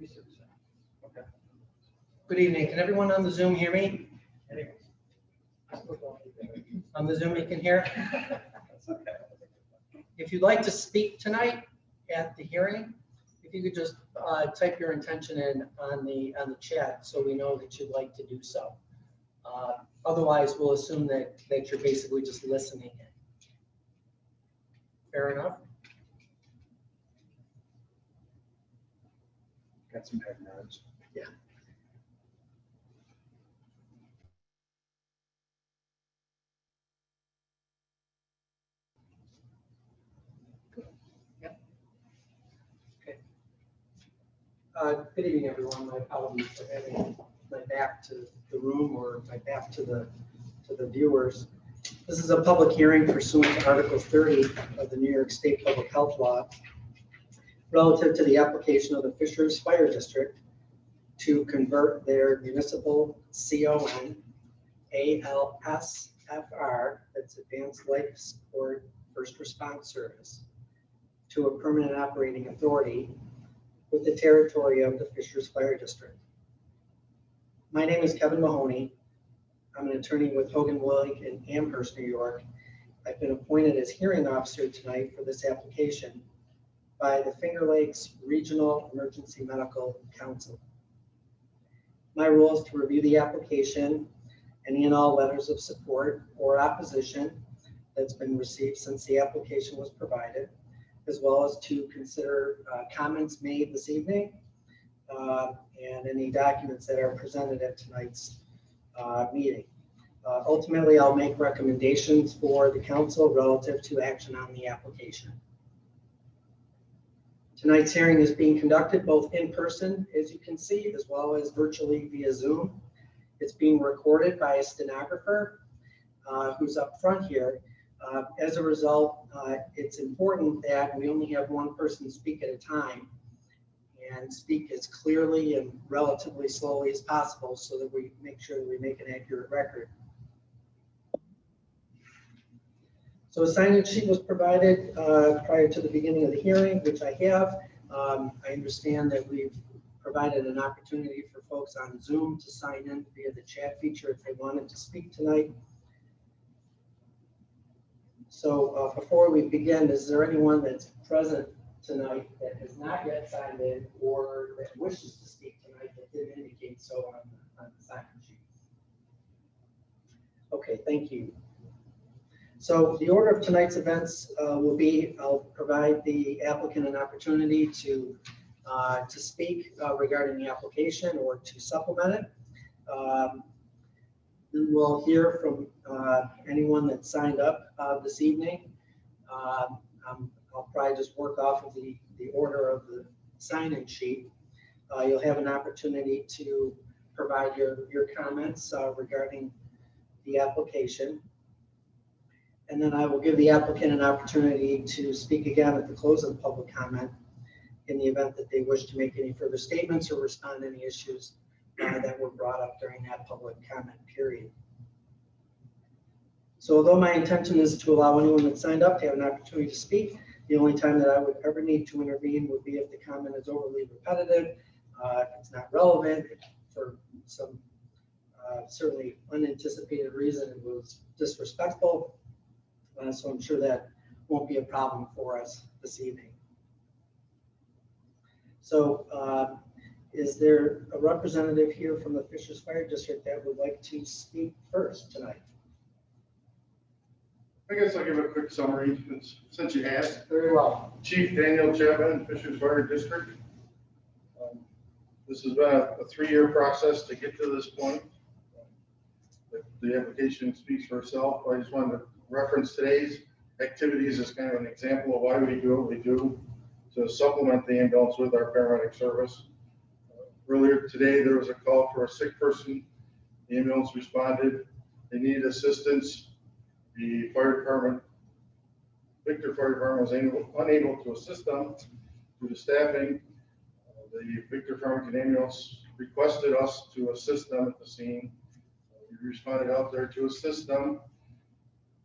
Okay. Good evening. Can everyone on the Zoom hear me? On the Zoom you can hear? If you'd like to speak tonight at the hearing, if you could just type your intention in on the chat so we know that you'd like to do so. Otherwise, we'll assume that you're basically just listening in. Fair enough? Got some head nods. Yeah. Good evening, everyone. My apologies for having my back to the room or my back to the viewers. This is a public hearing pursuant to Article 30 of the New York State Public Health Law relative to the application of the Fishers Fire District to convert their municipal CON ALSFR, that's Advanced Life Support First Response Service, to a permanent operating authority with the territory of the Fishers Fire District. My name is Kevin Mahoney. I'm an attorney with Hogan Willig in Amherst, New York. I've been appointed as hearing officer tonight for this application by the Finger Lakes Regional Emergency Medical Council. My role is to review the application, any and all letters of support or opposition that's been received since the application was provided, as well as to consider comments made this evening and any documents that are presented at tonight's meeting. Ultimately, I'll make recommendations for the council relative to action on the application. Tonight's hearing is being conducted both in person, as you can see, as well as virtually via Zoom. It's being recorded by a stenographer who's up front here. As a result, it's important that we only have one person speak at a time and speak as clearly and relatively slowly as possible so that we make sure that we make an accurate record. So a sign-in sheet was provided prior to the beginning of the hearing, which I have. I understand that we've provided an opportunity for folks on Zoom to sign in via the chat feature if they wanted to speak tonight. So before we begin, is there anyone that's present tonight that has not yet signed in or that wishes to speak tonight that did indicate so on the sign-in sheet? Okay, thank you. So the order of tonight's events will be, I'll provide the applicant an opportunity to speak regarding the application or to supplement it. Then we'll hear from anyone that signed up this evening. I'll probably just work off of the order of the sign-in sheet. You'll have an opportunity to provide your comments regarding the application. And then I will give the applicant an opportunity to speak again at the close of the public comment in the event that they wish to make any further statements or respond to any issues that were brought up during that public comment period. So although my intention is to allow anyone that signed up to have an opportunity to speak, the only time that I would ever need to intervene would be if the comment is overly repetitive, if it's not relevant, if for some certainly unanticipated reason it was disrespectful. So I'm sure that won't be a problem for us this evening. So is there a representative here from the Fishers Fire District that would like to speak first tonight? I guess I'll give a quick summary since you asked. Very well. Chief Daniel Chapman, Fishers Fire District. This has been a 3-year process to get to this point. The application speaks for itself. I just wanted to reference today's activities as kind of an example of why we do what we do to supplement the ambulance with our paramedic service. Earlier today, there was a call for a sick person. The ambulance responded. They needed assistance. The fire department, Victor Fire Department, was unable to assist them due to staffing. The Victor Farmington ambulance requested us to assist them at the scene. We responded out there to assist them.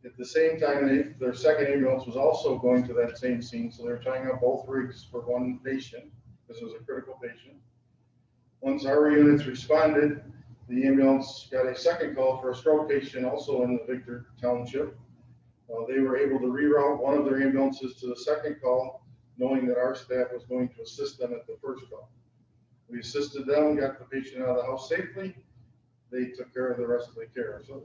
At the same time, their second ambulance was also going to that same scene, so they were tying up both rigs for one patient. This was a critical patient. Once our units responded, the ambulance got a second call for a stroke patient also in the Victor Township. They were able to reroute one of their ambulances to the second call, knowing that our staff was going to assist them at the first call. We assisted them, got the patient out of the house safely. They took care of the rest of the care. So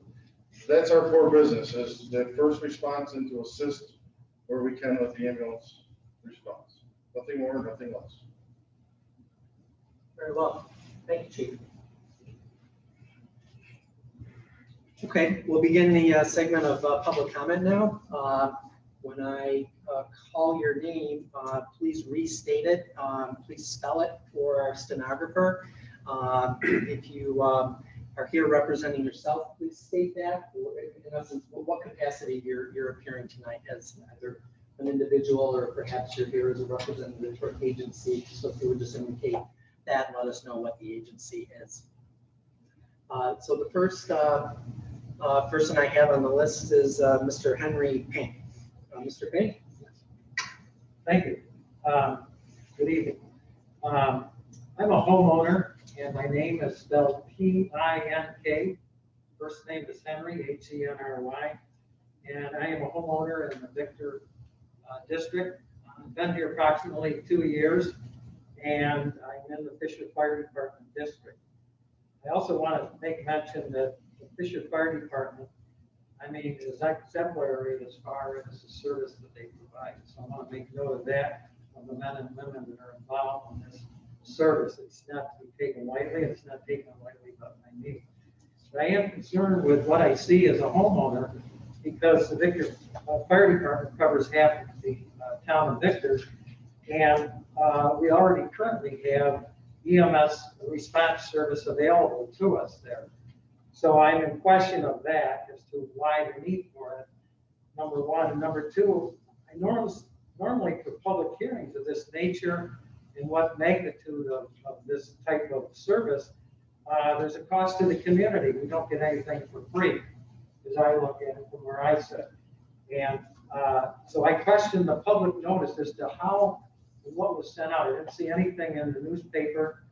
that's our core business, is that first response and to assist where we can with the ambulance response. Nothing more, nothing less. Very well. Thank you, Chief. Okay, we'll begin the segment of public comment now. When I call your name, please restate it. Please spell it for our stenographer. If you are here representing yourself, please state that. In essence, what capacity you're appearing tonight, as either an individual or perhaps you're here as a representative for agency. So if you would just indicate that and let us know what the agency is. So the first person I have on the list is Mr. Henry Payne. Mr. Payne? Thank you. Good evening. I'm a homeowner, and my name is spelled P-I-N-K. First name is Henry, H-E-N-R-Y. And I am a homeowner in the Victor district. I've been here approximately 2 years, and I'm in the Fisher Fire Department district. I also want to make mention that the Fisher Fire Department, I mean, is exemplary as far as the service that they provide. So I want to make note of that, of the men and women that are involved in this service. It's not to be taken lightly. It's not taken lightly by me. But I am concerned with what I see as a homeowner, because the Victor Fire Department covers half of the town of Victor, and we already currently have EMS response service available to us there. So I'm in question of that as to why the need for it, number one. And number two, I normally for public hearings of this nature and what magnitude of this type of service, there's a cost to the community. We don't get anything for free, as I look at it from where I sit. And so I question the public notice as to how and what was sent out. I didn't see anything in the newspaper,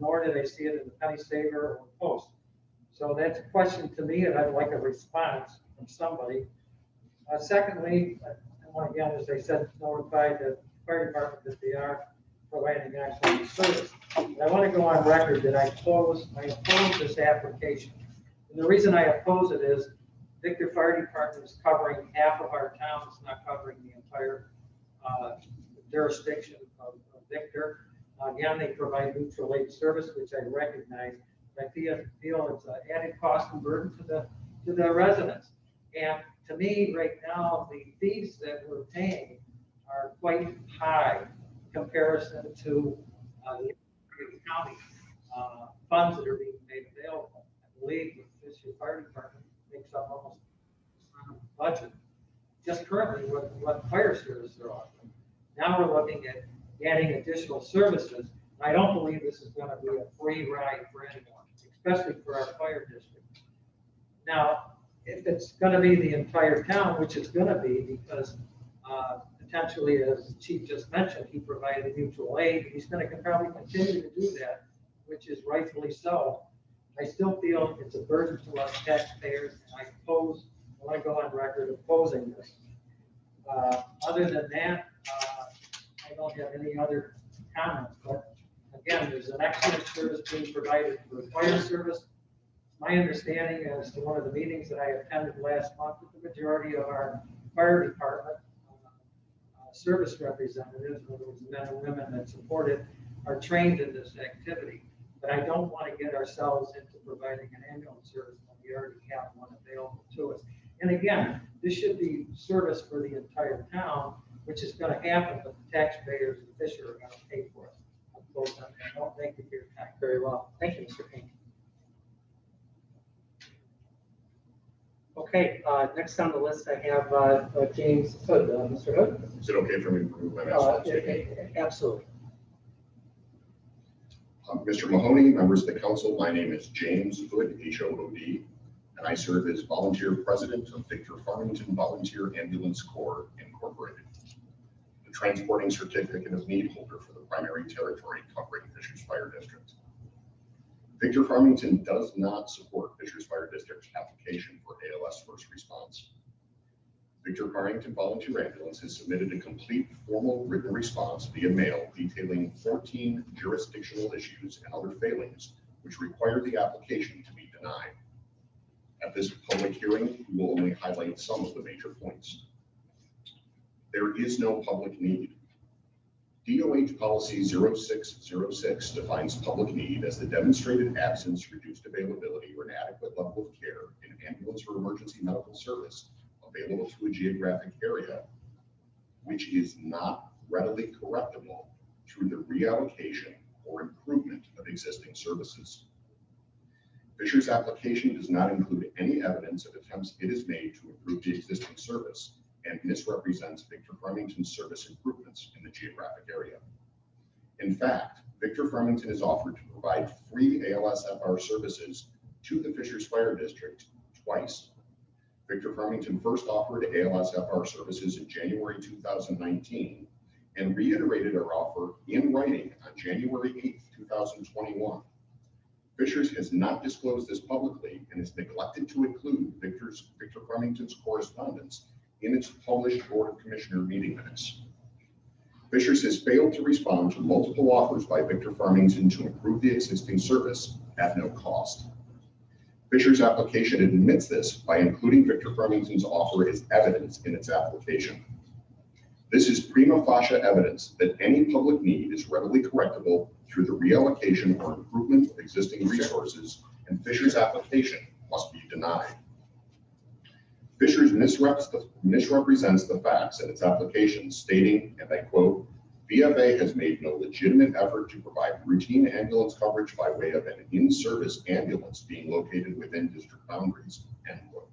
nor did I see it in the Penny Saver or Post. So that's a question to me, and I'd like a response from somebody. Secondly, I want, again, as I said, notify the fire department that they are providing excellent service. And I want to go on record that I oppose this application. And the reason I oppose it is Victor Fire Department is covering half of our town. It's not covering the entire jurisdiction of Victor. Again, they provide mutual aid service, which I recognize. I feel it's an added cost and burden to the residents. And to me, right now, the fees that we're paying are quite high in comparison to the county funds that are being made available. I believe the Fisher Fire Department makes up almost the budget just currently with what fire service they're offering. Now we're looking at adding additional services. I don't believe this is going to be a free ride for anyone, especially for our fire district. Now, if it's going to be the entire town, which it's going to be, because potentially, as the chief just mentioned, he provided mutual aid. He's going to probably continue to do that, which is rightfully so. I still feel it's a burden to us taxpayers. I want to go on record opposing this. Other than that, I don't have any other comments, but again, there's an excellent service being provided for the fire service. My understanding as to one of the meetings that I attended last month, that the majority of our fire department service representatives, whether it was men and women that support it, are trained in this activity. But I don't want to get ourselves into providing an ambulance service when we already have one available to us. And again, this should be service for the entire town, which is going to happen, but the taxpayers of Fisher are going to pay for it. I'll close on that. No, thank you for your time. Very well. Thank you, Mr. Payne. Okay, next on the list I have James Hood. Mr. Hood? Is it okay for me to remove my mask? Absolutely. Mr. Mahoney, members of the council, my name is James Hood, H-O-O-D, and I serve as volunteer president of Victor Farmington Volunteer Ambulance Corps, Incorporated, the transporting certificate of need holder for the primary territory covering Fisher's Fire District. Victor Farmington does not support Fishers Fire District's application for ALS first response. Victor Farmington Volunteer Ambulance has submitted a complete formal written response via mail detailing 14 jurisdictional issues and other failings which require the application to be denied. At this public hearing, we will only highlight some of the major points. There is no public need. DOH Policy 0606 defines public need as the demonstrated absence, reduced availability, or inadequate level of care in ambulance or emergency medical service available to a geographic area, which is not readily correctable through the reallocation or improvement of existing services. Fisher's application does not include any evidence of attempts it has made to improve the existing service and misrepresents Victor Farmington's service improvements in the geographic area. In fact, Victor Farmington has offered to provide free ALS-FR services to the Fishers Fire District twice. Victor Farmington first offered ALS-FR services in January 2019 and reiterated our offer in writing on January 8th, 2021. Fishers has not disclosed this publicly and has neglected to include Victor Farmington's correspondence in its published Board of Commissioner meeting minutes. Fishers has failed to respond to multiple offers by Victor Farmington to improve the existing service at no cost. Fishers' application admits this by including Victor Farmington's offer as evidence in its application. This is prima facie evidence that any public need is readily correctable through the reallocation or improvement of existing resources, and Fishers' application must be denied. Fishers misrepresents the facts in its application, stating, and I quote, VFA has made no legitimate effort to provide routine ambulance coverage by way of an in-service ambulance being located within district boundaries, end quote.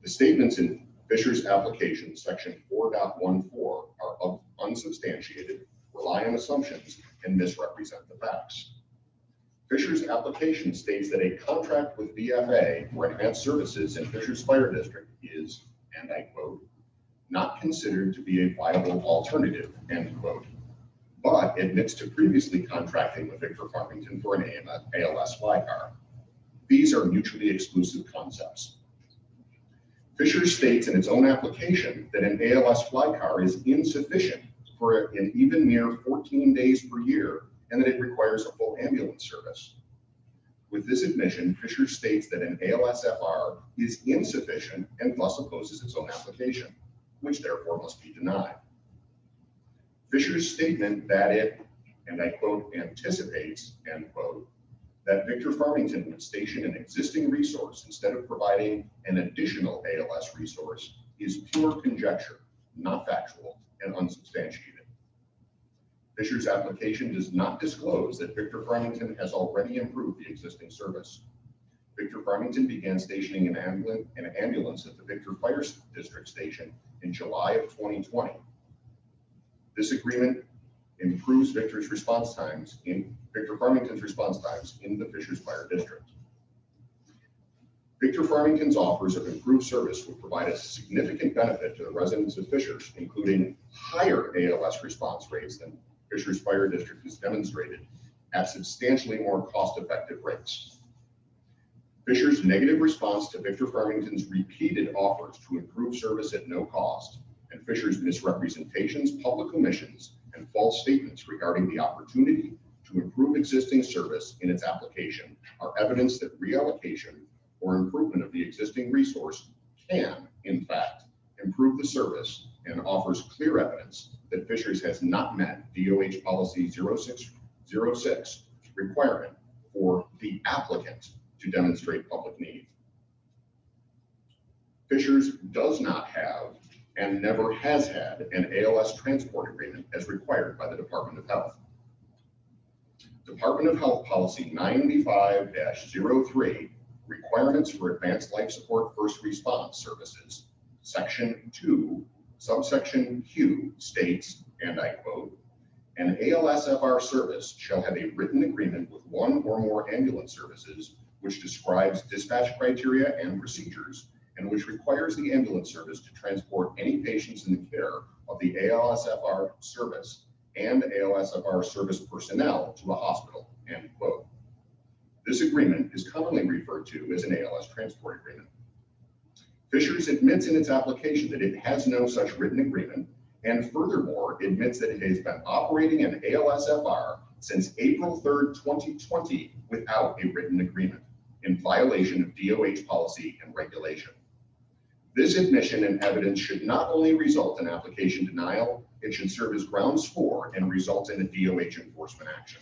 The statements in Fishers' application, section 4.14, are unsubstantiated, rely on assumptions, and misrepresent the facts. Fishers' application states that a contract with VFA for advanced services in Fishers Fire District is, and I quote, not considered to be a viable alternative, end quote, but admits to previously contracting with Victor Farmington for an ALS flycar. These are mutually exclusive concepts. Fishers states in its own application that an ALS flycar is insufficient for an even mere 14 days per year and that it requires a full ambulance service. With this admission, Fishers states that an ALS-FR is insufficient and thus opposes its own application, which therefore must be denied. Fishers' statement that it, and I quote, anticipates, end quote, that Victor Farmington would station an existing resource instead of providing an additional ALS resource is pure conjecture, not factual, and unsubstantiated. Fishers' application does not disclose that Victor Farmington has already improved the existing service. Victor Farmington began stationing an ambulance at the Victor Fire District Station in July of 2020. This agreement improves Victor Farmington's response times in the Fishers Fire District. Victor Farmington's offers of improved service will provide a significant benefit to the residents of Fishers, including higher ALS response rates than Fishers Fire District has demonstrated at substantially more cost-effective rates. Fishers' negative response to Victor Farmington's repeated offers to improve service at no cost, and Fishers' misrepresentations, public omissions, and false statements regarding the opportunity to improve existing service in its application are evidence that reallocation or improvement of the existing resource can, in fact, improve the service and offers clear evidence that Fishers has not met DOH Policy 0606 requirement for the applicant to demonstrate public need. Fishers does not have and never has had an ALS transport agreement as required by the Department of Health. Department of Health Policy 95-03, Requirements for Advanced Life Support First Response Services, Section 2, subsection Q states, and I quote, an ALS-FR service shall have a written agreement with one or more ambulance services which describes dispatch criteria and procedures and which requires the ambulance service to transport any patients in the care of the ALS-FR service and ALS-FR service personnel to a hospital, end quote. This agreement is commonly referred to as an ALS transport agreement. Fishers admits in its application that it has no such written agreement, and furthermore admits that it has been operating an ALSFR since April 3rd, 2020 without a written agreement, in violation of DOH policy and regulation. This admission and evidence should not only result in application denial, it should serve as grounds for and result in a DOH enforcement action.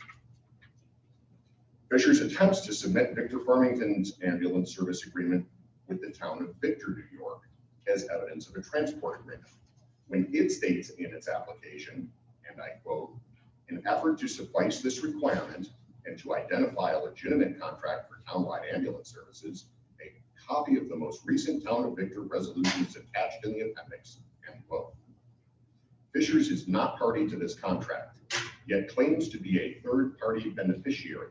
Fishers attempts to submit Victor Farmington's ambulance service agreement with the town of Victor, New York, as evidence of a transport agreement, when it states in its application, and I quote, "An effort to suffice this requirement and to identify a legitimate contract for townwide ambulance services, a copy of the most recent Town of Victor resolution is attached in the appendix," end quote. Fishers is not party to this contract, yet claims to be a third-party beneficiary.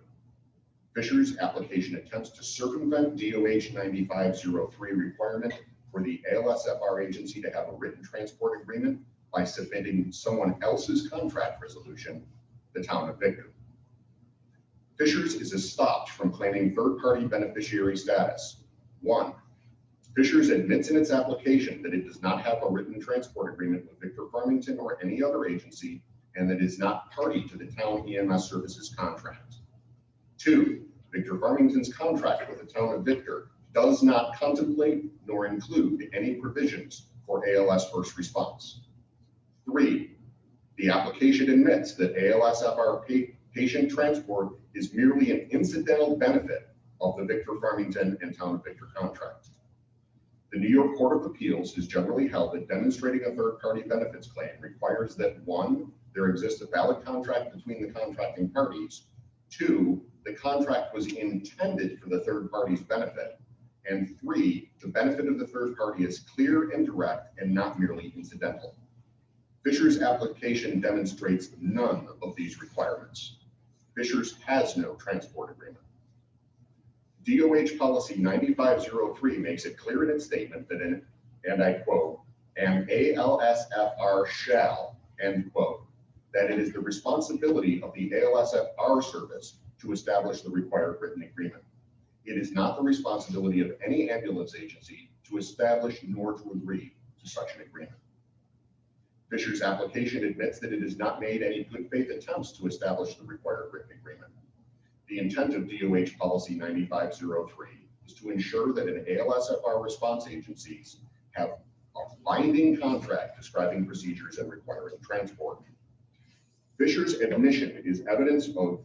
Fishers' application attempts to circumvent DOH 9503 requirement for the ALSFR agency to have a written transport agreement by submitting someone else's contract resolution, the Town of Victor. Fishers is stopped from claiming third-party beneficiary status. 1, Fishers admits in its application that it does not have a written transport agreement with Victor Farmington or any other agency, and that it is not party to the town EMS services contract. 2, Victor Farmington's contract with the Town of Victor does not contemplate nor include any provisions for ALS first response. 3, the application admits that ALSFR patient transport is merely an incidental benefit of the Victor Farmington and Town of Victor contract. The New York Court of Appeals has generally held that demonstrating a third-party benefits claim requires that 1, there exists a valid contract between the contracting parties, 2, the contract was intended for the third party's benefit, and 3, the benefit of the third party is clear and direct and not merely incidental. Fishers' application demonstrates none of these requirements. Fishers has no transport agreement. DOH policy 9503 makes it clear in its statement that and I quote, "an ALSFR shall," end quote, that it is the responsibility of the ALSFR service to establish the required written agreement. It is not the responsibility of any ambulance agency to establish nor to agree to such an agreement. Fishers' application admits that it has not made any good faith attempts to establish the required written agreement. The intent of DOH policy 9503 is to ensure that an ALSFR response agencies have a binding contract describing procedures and requiring transport. Fishers' admission is evidence of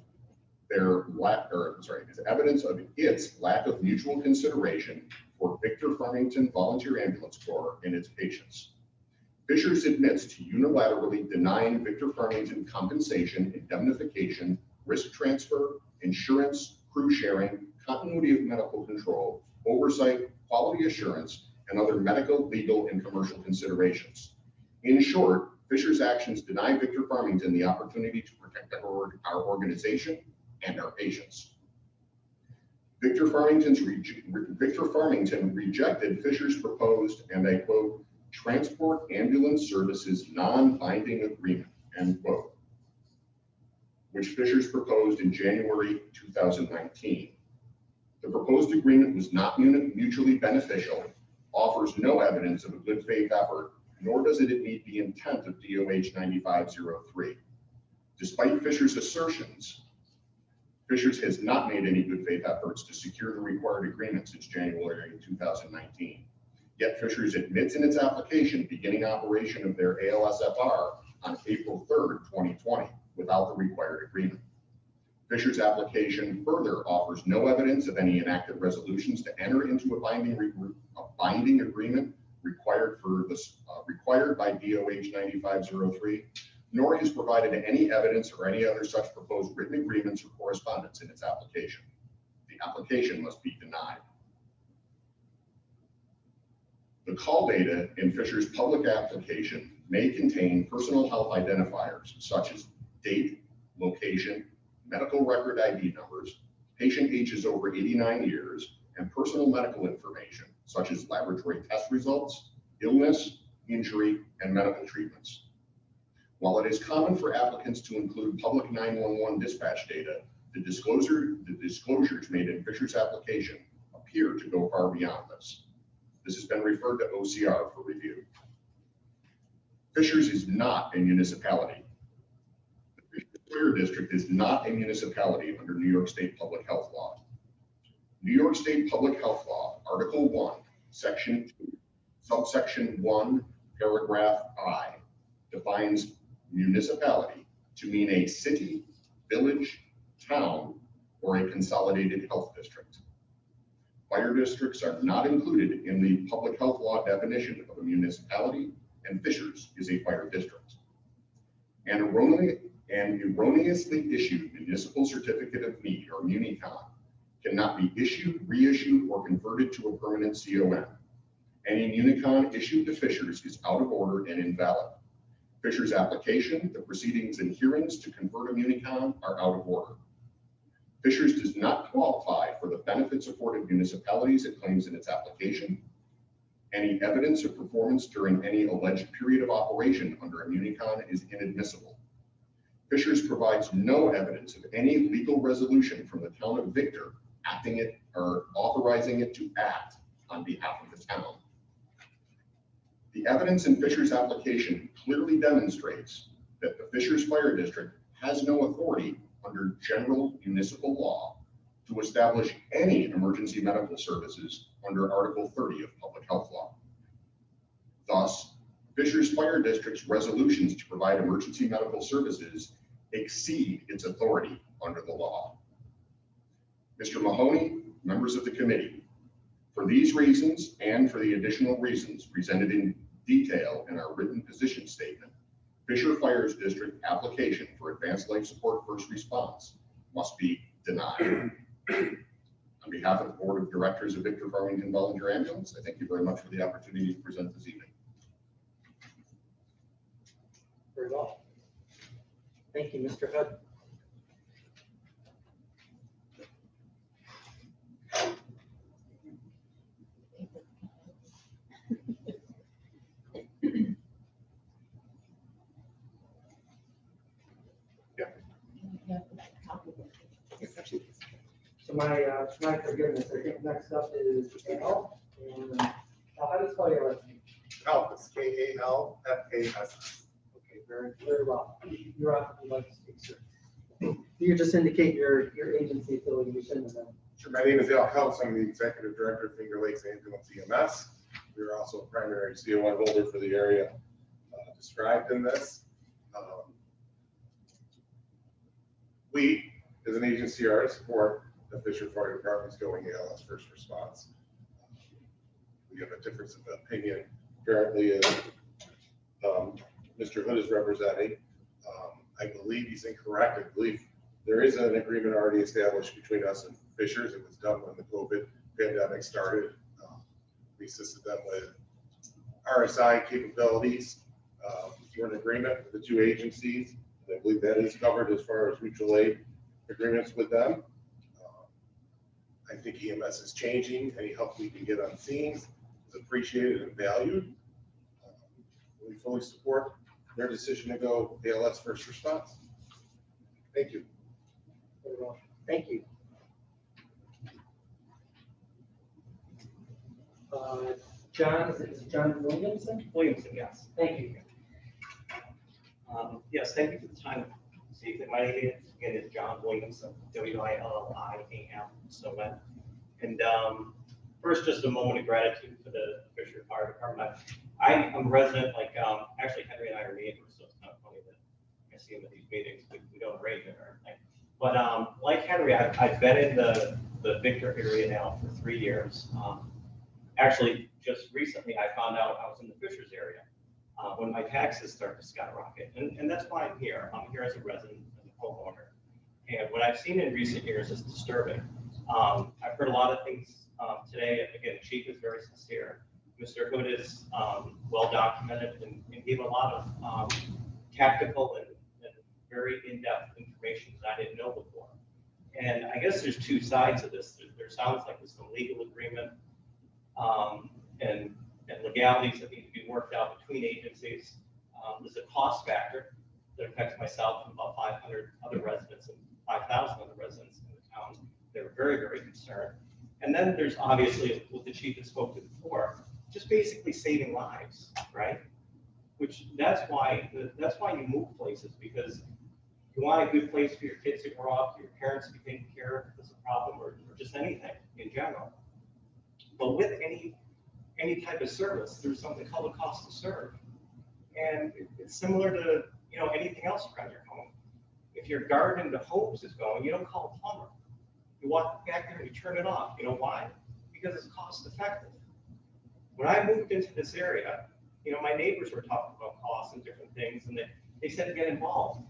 its lack of mutual consideration for Victor Farmington Volunteer Ambulance Corps and its patients. Fishers admits to unilaterally denying Victor Farmington compensation, indemnification, risk transfer, insurance, crew sharing, continuity of medical control, oversight, quality assurance, and other medical, legal, and commercial considerations. In short, Fishers' actions deny Victor Farmington the opportunity to protect our organization and our patients. Victor Farmington rejected Fishers' proposed, and I quote, "transport ambulance services non-binding agreement," end quote, which Fishers proposed in January 2019. The proposed agreement was not mutually beneficial, offers no evidence of a good faith effort, nor does it meet the intent of DOH 9503. Despite Fishers' assertions, Fishers has not made any good faith efforts to secure the required agreement since January 2019. Yet Fishers admits in its application beginning operation of their ALSFR on April 3rd, 2020, without the required agreement. Fishers' application further offers no evidence of any enacted resolutions to enter into a binding agreement required by DOH 9503, nor has provided any evidence or any other such proposed written agreements or correspondence in its application. The application must be denied. The call data in Fishers' public application may contain personal health identifiers such as date, location, medical record ID numbers, patient ages over 89 years, and personal medical information such as laboratory test results, illness, injury, and medical treatments. While it is common for applicants to include public 911 dispatch data, The disclosures made in Fisher's application appear to go far beyond this. This has been referred to OCR for review. Fishers is not a municipality. The Fisher Fire District is not a municipality under New York State Public Health Law. New York State Public Health Law, Article 1, Section 2, Subsection 1, Paragraph I, defines municipality to mean a city, village, town, or a consolidated health district. Fire districts are not included in the public health law definition of a municipality, and Fishers is a fire district. An erroneously issued municipal certificate of need, or MuniCon, cannot be issued, reissued, or converted to a permanent CON. Any MuniCon issued to Fishers is out of order and invalid. Fisher's application, the proceedings and hearings to convert a MuniCon are out of order. Fishers does not qualify for the benefits afforded municipalities it claims in its application. Any evidence of performance during any alleged period of operation under a MuniCon is inadmissible. Fishers provides no evidence of any legal resolution from the town of Victor acting it or authorizing it to act on behalf of the town. The evidence in Fisher's application clearly demonstrates that the Fishers Fire District has no authority under general municipal law to establish any emergency medical services under Article 30 of Public Health Law. Thus, Fishers Fire District's resolutions to provide emergency medical services exceed its authority under the law. Mr. Mahoney, members of the committee, for these reasons and for the additional reasons presented in detail in our written position statement, Fisher Fire District application for advanced life support first response must be denied. On behalf of the Board of Directors of Victor Farmington Volunteer Ambulance, I thank you very much for the opportunity to present this evening. Very well. Thank you, Mr. Hood. So my forgiveness, I think next up is Al. And how do you spell your last name? Kalf is Kalfas. Okay, very well. You're up if you'd like to speak, sir. You just indicate your agency affiliation and then. Sure, my name is Al Kalf. I'm the Executive Director of Finger Lakes Ambulance EMS. We are also a primary CON holder for the area described in this. We, as an agency, are to support the Fisher Fire Department's going ALS first response. We have a difference of opinion. Apparently, as Mr. Hood is representing, I believe he's incorrect. I believe there is an agreement already established between us and Fishers. It was done when the COVID pandemic started. We assisted them with RSI capabilities. We're in agreement with the two agencies. I believe that is covered as far as mutual aid agreements with them. I think EMS is changing. Any help we can get on scenes is appreciated and valued. We fully support their decision to go ALS first response. Thank you. Very well. Thank you. John, is it John Williamson? Williamson, yes. Thank you. Yes, thank you for the time this evening. My name again is John Williamson, WILLIAMSON. And first, just a moment of gratitude for the Fisher Fire Department. I'm a resident, actually Henry and I are neighbors, so it's kind of funny that I see him at these meetings. We don't arrange it or anything. But like Henry, I've been in the Victor area now for 3 years. Actually, just recently, I found out I was in the Fishers area when my taxes start to skyrocket. And that's why I'm here. I'm here as a resident, as a homeowner. And what I've seen in recent years is disturbing. I've heard a lot of things today. Again, the chief is very sincere. Mr. Hood is well documented and gave a lot of tactical and very in-depth information that I didn't know before. And I guess there's two sides of this. There sounds like there's some legal agreement and legalities that need to be worked out between agencies. There's a cost factor that affects myself and about 500 other residents and 5,000 other residents They're very, very concerned. And then there's obviously what the chief had spoke to before, just basically saving lives, right? Which that's why you move places, because you want a good place for your kids to grow up, your parents to be taken care of if there's a problem, or just anything in general. But with any type of service, there's something called a cost to serve. And it's similar to, anything else around your home. If your garden, the hose is going, you don't call a plumber. You walk back there and you turn it off. You know why? Because it's cost effective. When I moved into this area, my neighbors were talking about costs and different things, and they said to get involved.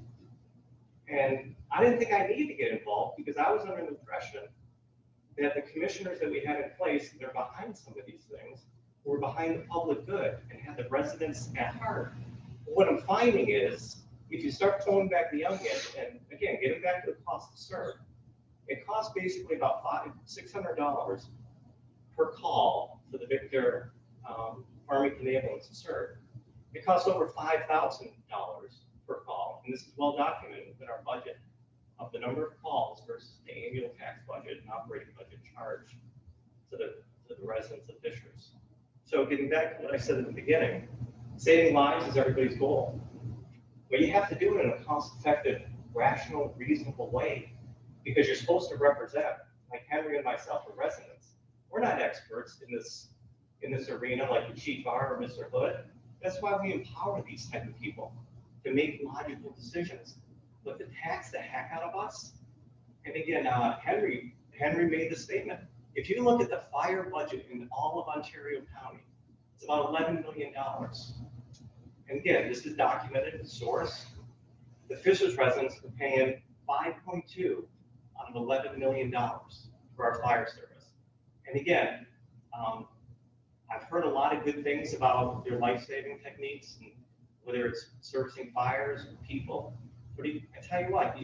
And I didn't think I needed to get involved because I was under the impression that the commissioners that we had in place, they're behind some of these things, were behind the public good and had the residents at heart. But what I'm finding is, if you start pulling back the onion, and again, getting back to the cost to serve, it costs basically about $600 per call for the Victor Farmington ambulance to serve. It costs over $5,000 per call, and this is well documented in our budget of the number of calls versus the annual tax budget and operating budget charged to the residents of Fishers. So getting back to what I said at the beginning, saving lives is everybody's goal. But you have to do it in a cost-effective, rational, reasonable way, because you're supposed to represent, like Henry and myself, are residents. We're not experts in this arena like the chief are or Mr. Hood. That's why we empower these type of people to make logical decisions. But to tax the heck out of us, and again, Henry made the statement. If you look at the fire budget in all of Ontario County, it's about $11 million. And again, this is documented in source. The Fishers residents are paying 5.2 out of $11 million for our fire service. And again, I've heard a lot of good things about their life-saving techniques, and whether it's servicing fires or people. But I tell you what,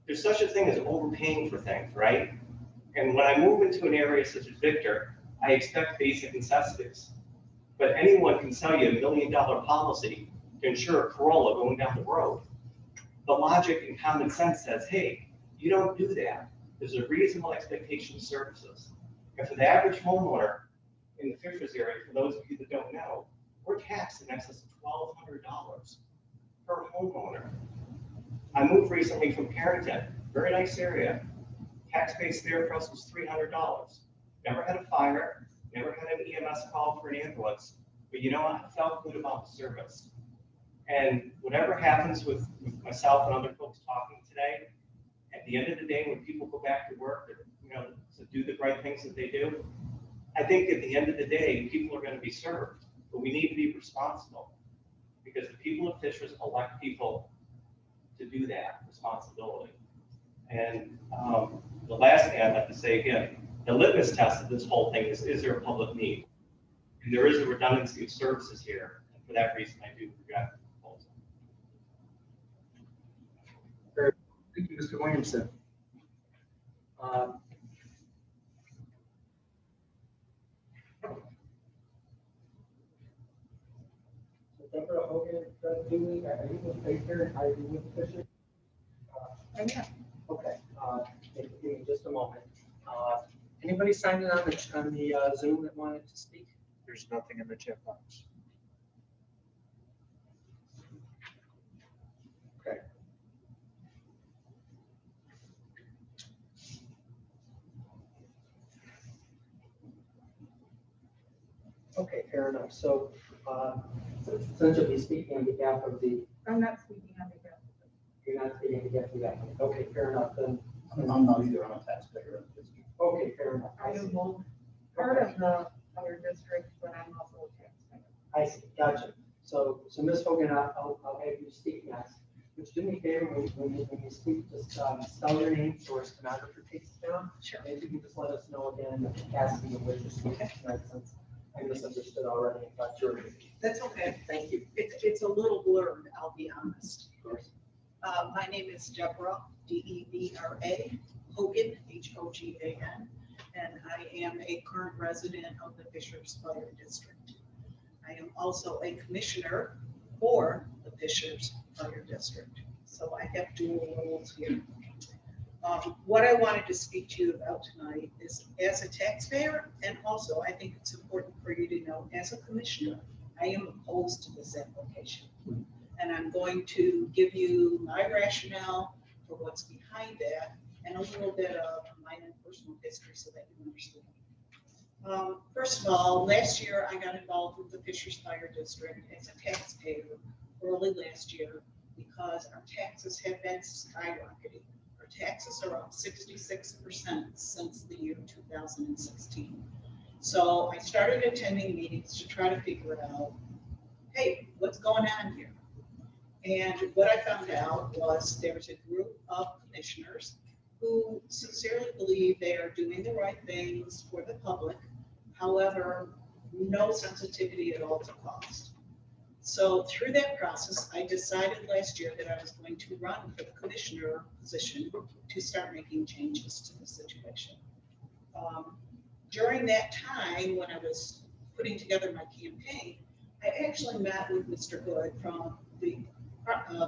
there's such a thing as overpaying for things, right? And when I move into an area such as Victor, I expect basic necessities. But anyone can sell you $1 million policy to insure a Corolla going down the road. The logic and common sense says, hey, you don't do that. There's a reasonable expectation of services. And for the average homeowner in the Fishers area, for those of you that don't know, we're taxed in excess of $1,200 per homeowner. I moved recently from Carrington, very nice area. Tax base there for us was $300. Never had a fire, never had an EMS call for an ambulance, but I felt good about the service. And whatever happens with myself and other folks talking today, at the end of the day, when people go back to work, to do the right things that they do, I think at the end of the day, people are going to be served, but we need to be responsible, because the people of Fishers elect people to do that responsibility. And the last thing I'd like to say again, the litmus test of this whole thing is there a public need? And there is a redundancy of services here. And for that reason, I do regret the proposal. Thank you, Mr. Williamson. Deborah Hogan, Dooley, are you with Baker? Are you with Fisher? Yeah. Okay, give me just a moment. Anybody signed in on the Zoom that wanted to speak? There's nothing in the chat box. Okay. Okay, fair enough. So, since you'll be speaking on behalf of the, I'm not speaking on behalf of them. you're not speaking on behalf of that. Okay, fair enough then. I'm not either, I'm a taxpayer. Okay, fair enough. I am both part of the fire district, but I'm also a taxpayer. I see, gotcha. So Ms. Hogan, I'll have you speak next. Would you do me a favor when you speak, just spell your name so our stenographer takes it down? Sure. Maybe you can just let us know again the capacity in which you're speaking tonight, since I misunderstood already. But sure. That's okay. Thank you. It's a little blurred, I'll be honest. Of course. My name is Deborah, D-E-B-R-A, Hogan, H-O-G-A-N, and I am a current resident of the Fishers Fire District. I am also a commissioner for the Fishers Fire District, so I have dual roles here. What I wanted to speak to you about tonight is as a taxpayer, and also I think it's important for you to know, as a commissioner, I am opposed to this application. And I'm going to give you my rationale for what's behind that and a little bit of my own personal history so that you understand. First of all, last year I got involved with the Fishers Fire District as a taxpayer early last year because our taxes have been skyrocketing. Our taxes are up 66% since the year 2016. So I started attending meetings to try to figure out, hey, what's going on here? And what I found out was there's a group of commissioners who sincerely believe they are doing the right things for the public. However, no sensitivity at all to cost. So through that process, I decided last year that I was going to run for the commissioner position to start making changes to the situation. During that time, when I was putting together my campaign, I actually met with Mr. Hood from the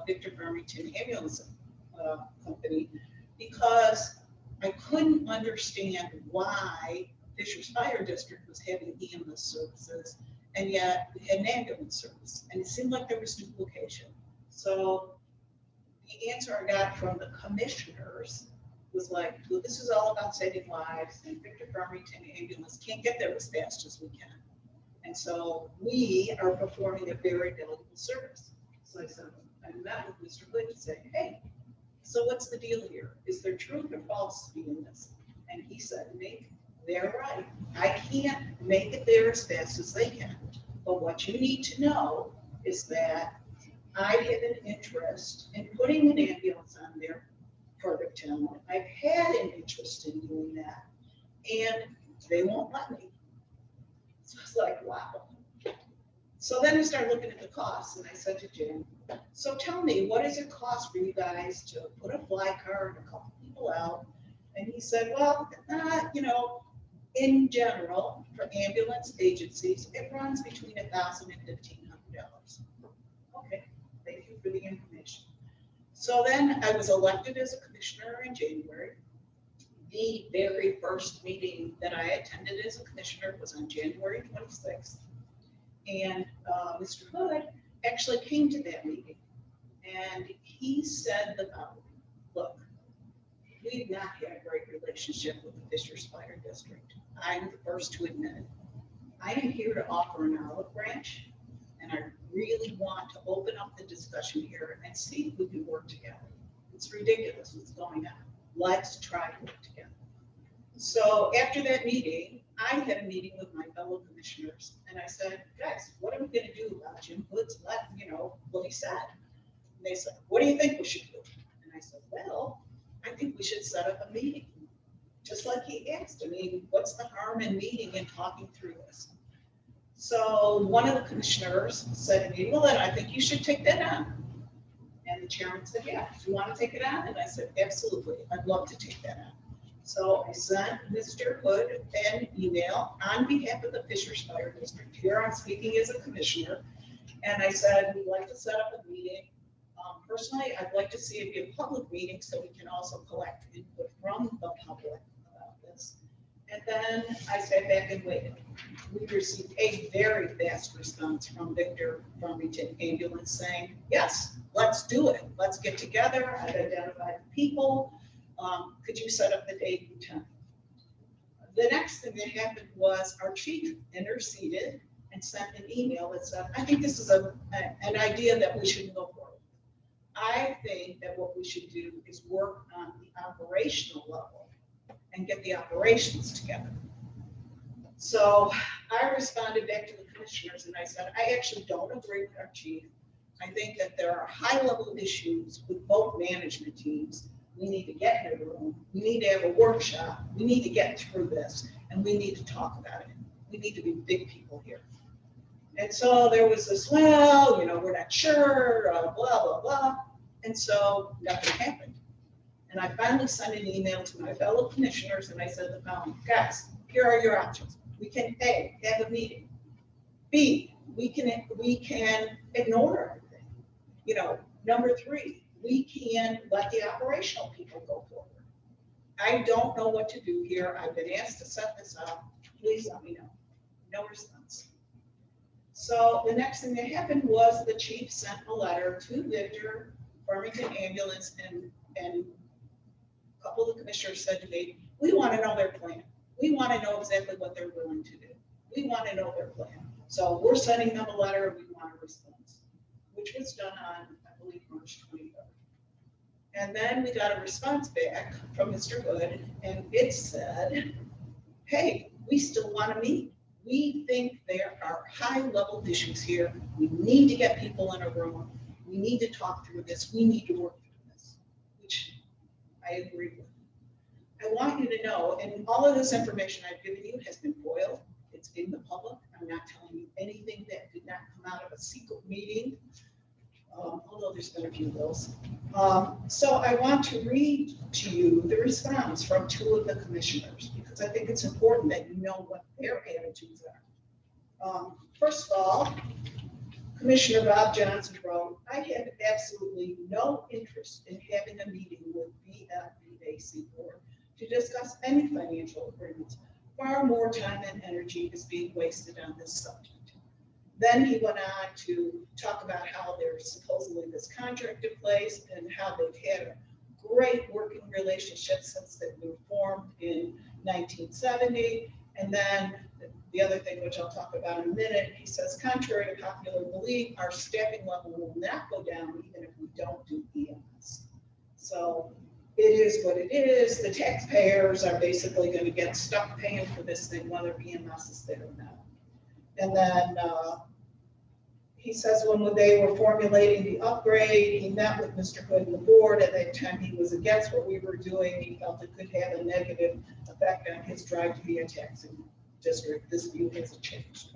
Victor Farmington Ambulance Company because I couldn't understand why Fishers Fire District was having EMS services and yet we had an ambulance service, and it seemed like there was duplication. So the answer I got from the commissioners was like, well, this is all about saving lives, and Victor Farmington Ambulance can't get there as fast as we can. And so we are performing a very valuable service. So I said, I met with Mr. Hood to say, hey, so what's the deal here? Is there truth or falsity in this? And he said, Nick, they're right. I can't make it there as fast as they can. But what you need to know is that I have an interest in putting an ambulance on there for the town. I've had an interest in doing that, and they won't let me. So it's like, wow. So then I started looking at the costs, and I said to Jim, so tell me, what does it cost for you guys to put a fly car and a couple people out? And he said, well, you know, in general, for ambulance agencies, it runs between $1,000 and $1,500. Okay, thank you for the information. So then I was elected as a commissioner in January. The very first meeting that I attended as a commissioner was on January 26th. And Mr. Hood actually came to that meeting. And he said the following, look, we've not had a great relationship with the Fishers Fire District. I'm the first to admit it. I am here to offer an olive branch, and I really want to open up the discussion here and see if we can work together. It's ridiculous what's going on. Let's try to work together. So after that meeting, I had a meeting with my fellow commissioners, and I said, guys, what are we going to do about Jim Hood's what he said? And they said, what do you think we should do? And I said, well, I think we should set up a meeting. Just like he asked, I mean, what's the harm in meeting and talking through this? So one of the commissioners said to me, well, then I think you should take that on. And the chairman said, yeah, do you want to take it on? And I said, absolutely, I'd love to take that on. So I sent Mr. Hood an email on behalf of the Fishers Fire District. Here I'm speaking as a commissioner. And I said, we'd like to set up a meeting. Personally, I'd like to see it be a public meeting so we can also collect input from the public about this. And then I sat back and waited. We received a very fast response from Victor Farmington Ambulance saying, yes, let's do it. Let's get together. I've identified the people. Could you set up the date and time? The next thing that happened was our chief interceded and sent an email that said, I think this is an idea that we should go forward. I think that what we should do is work on the operational level and get the operations together. So I responded back to the commissioners and I said, I actually don't agree with our chief. I think that there are high-level issues with both management teams. We need to get in a room. We need to have a workshop. We need to get through this, and we need to talk about it. We need to be big people here. And so there was this, well, we're not sure, blah, blah, blah. And so nothing happened. And I finally sent an email to my fellow commissioners, and I said the following, guys, here are your options. We can A, have a meeting. B, we can ignore everything. Number 3, we can let the operational people go forward. I don't know what to do here. I've been asked to set this up. Please let me know. No response. So the next thing that happened was the chief sent a letter to Victor Farmington Ambulance, and a couple of the commissioners said to me, we want to know their plan. We want to know exactly what they're willing to do. We want to know their plan. So we're sending them a letter. We want a response, which was done on, I believe, March 23rd. And then we got a response back from Mr. Hood, and it said, hey, we still want to meet. We think there are high-level issues here. We need to get people in a room. We need to talk through this. We need to work through this, which I agree with. I want you to know, and all of this information I've given you has been foiled. It's in the public. I'm not telling you anything that did not come out of a secret meeting, although there's been a few of those. So I want to read to you the response from two of the commissioners, because I think it's important that you know what their attitudes are. First of all, Commissioner Bob Johnson wrote, I have absolutely no interest in having a meeting with VFVAC board to discuss any financial agreements. Far more time and energy is being wasted on this subject. Then he went on to talk about how there's supposedly this contract in place and how they've had a great working relationship since they were formed in 1970. And then the other thing, which I'll talk about in a minute, he says, contrary to popular belief, our staffing level will not go down even if we don't do EMS. So it is what it is. The taxpayers are basically going to get stuck paying for this thing, whether EMS is there or not. And then he says when they were formulating the upgrade, he met with Mr. Hood and the board. At that time, he was against what we were doing. He felt it could have a negative effect on his drive to be a taxing district. This view hasn't changed.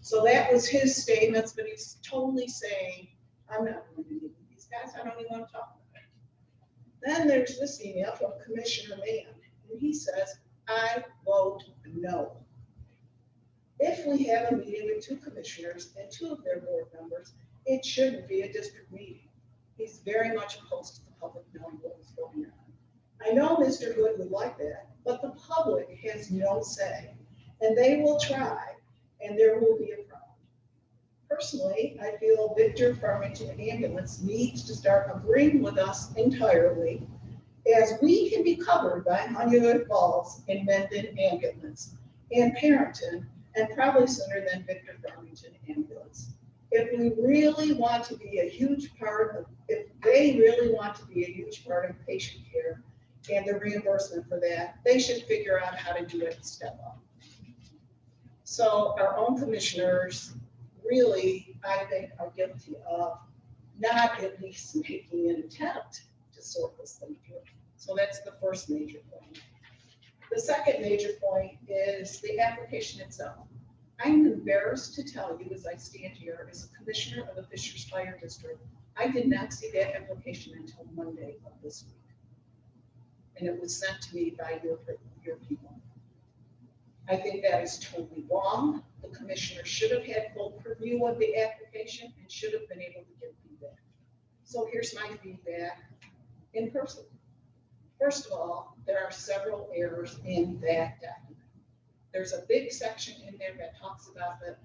So that was his statements, but he's totally saying, I'm not going to meet with these guys. I don't even want to talk about it. Then there's this email from Commissioner Mann, and he says, I vote no. If we have a meeting with two commissioners and two of their board members, it shouldn't be a district meeting. He's very much opposed to the public knowing what is going on. I know Mr. Hood would like that, but the public has no say, and they will try, and there will be a problem. Personally, I feel Victor Farmington Ambulance needs to start agreeing with us entirely, as we can be covered by Honeywood Falls and Mendon Ambulance and Parenton, and probably sooner than Victor Farmington Ambulance. If we really want to be a huge part of, if they really want to be a huge part of patient care and the reimbursement for that, they should figure out how to do it and step up. So our own commissioners really, I think, are guilty of not at least making an attempt to sort this thing through. So that's the first major point. The second major point is the application itself. I'm embarrassed to tell you, as I stand here as a commissioner of the Fishers Fire District, I did not see that application until Monday of this week. And it was sent to me by your people. I think that is totally wrong. The commissioner should have had full purview of the application and should have been able to give feedback. So here's my feedback in person. First of all, there are several errors in that document. There's a big section in there that talks about the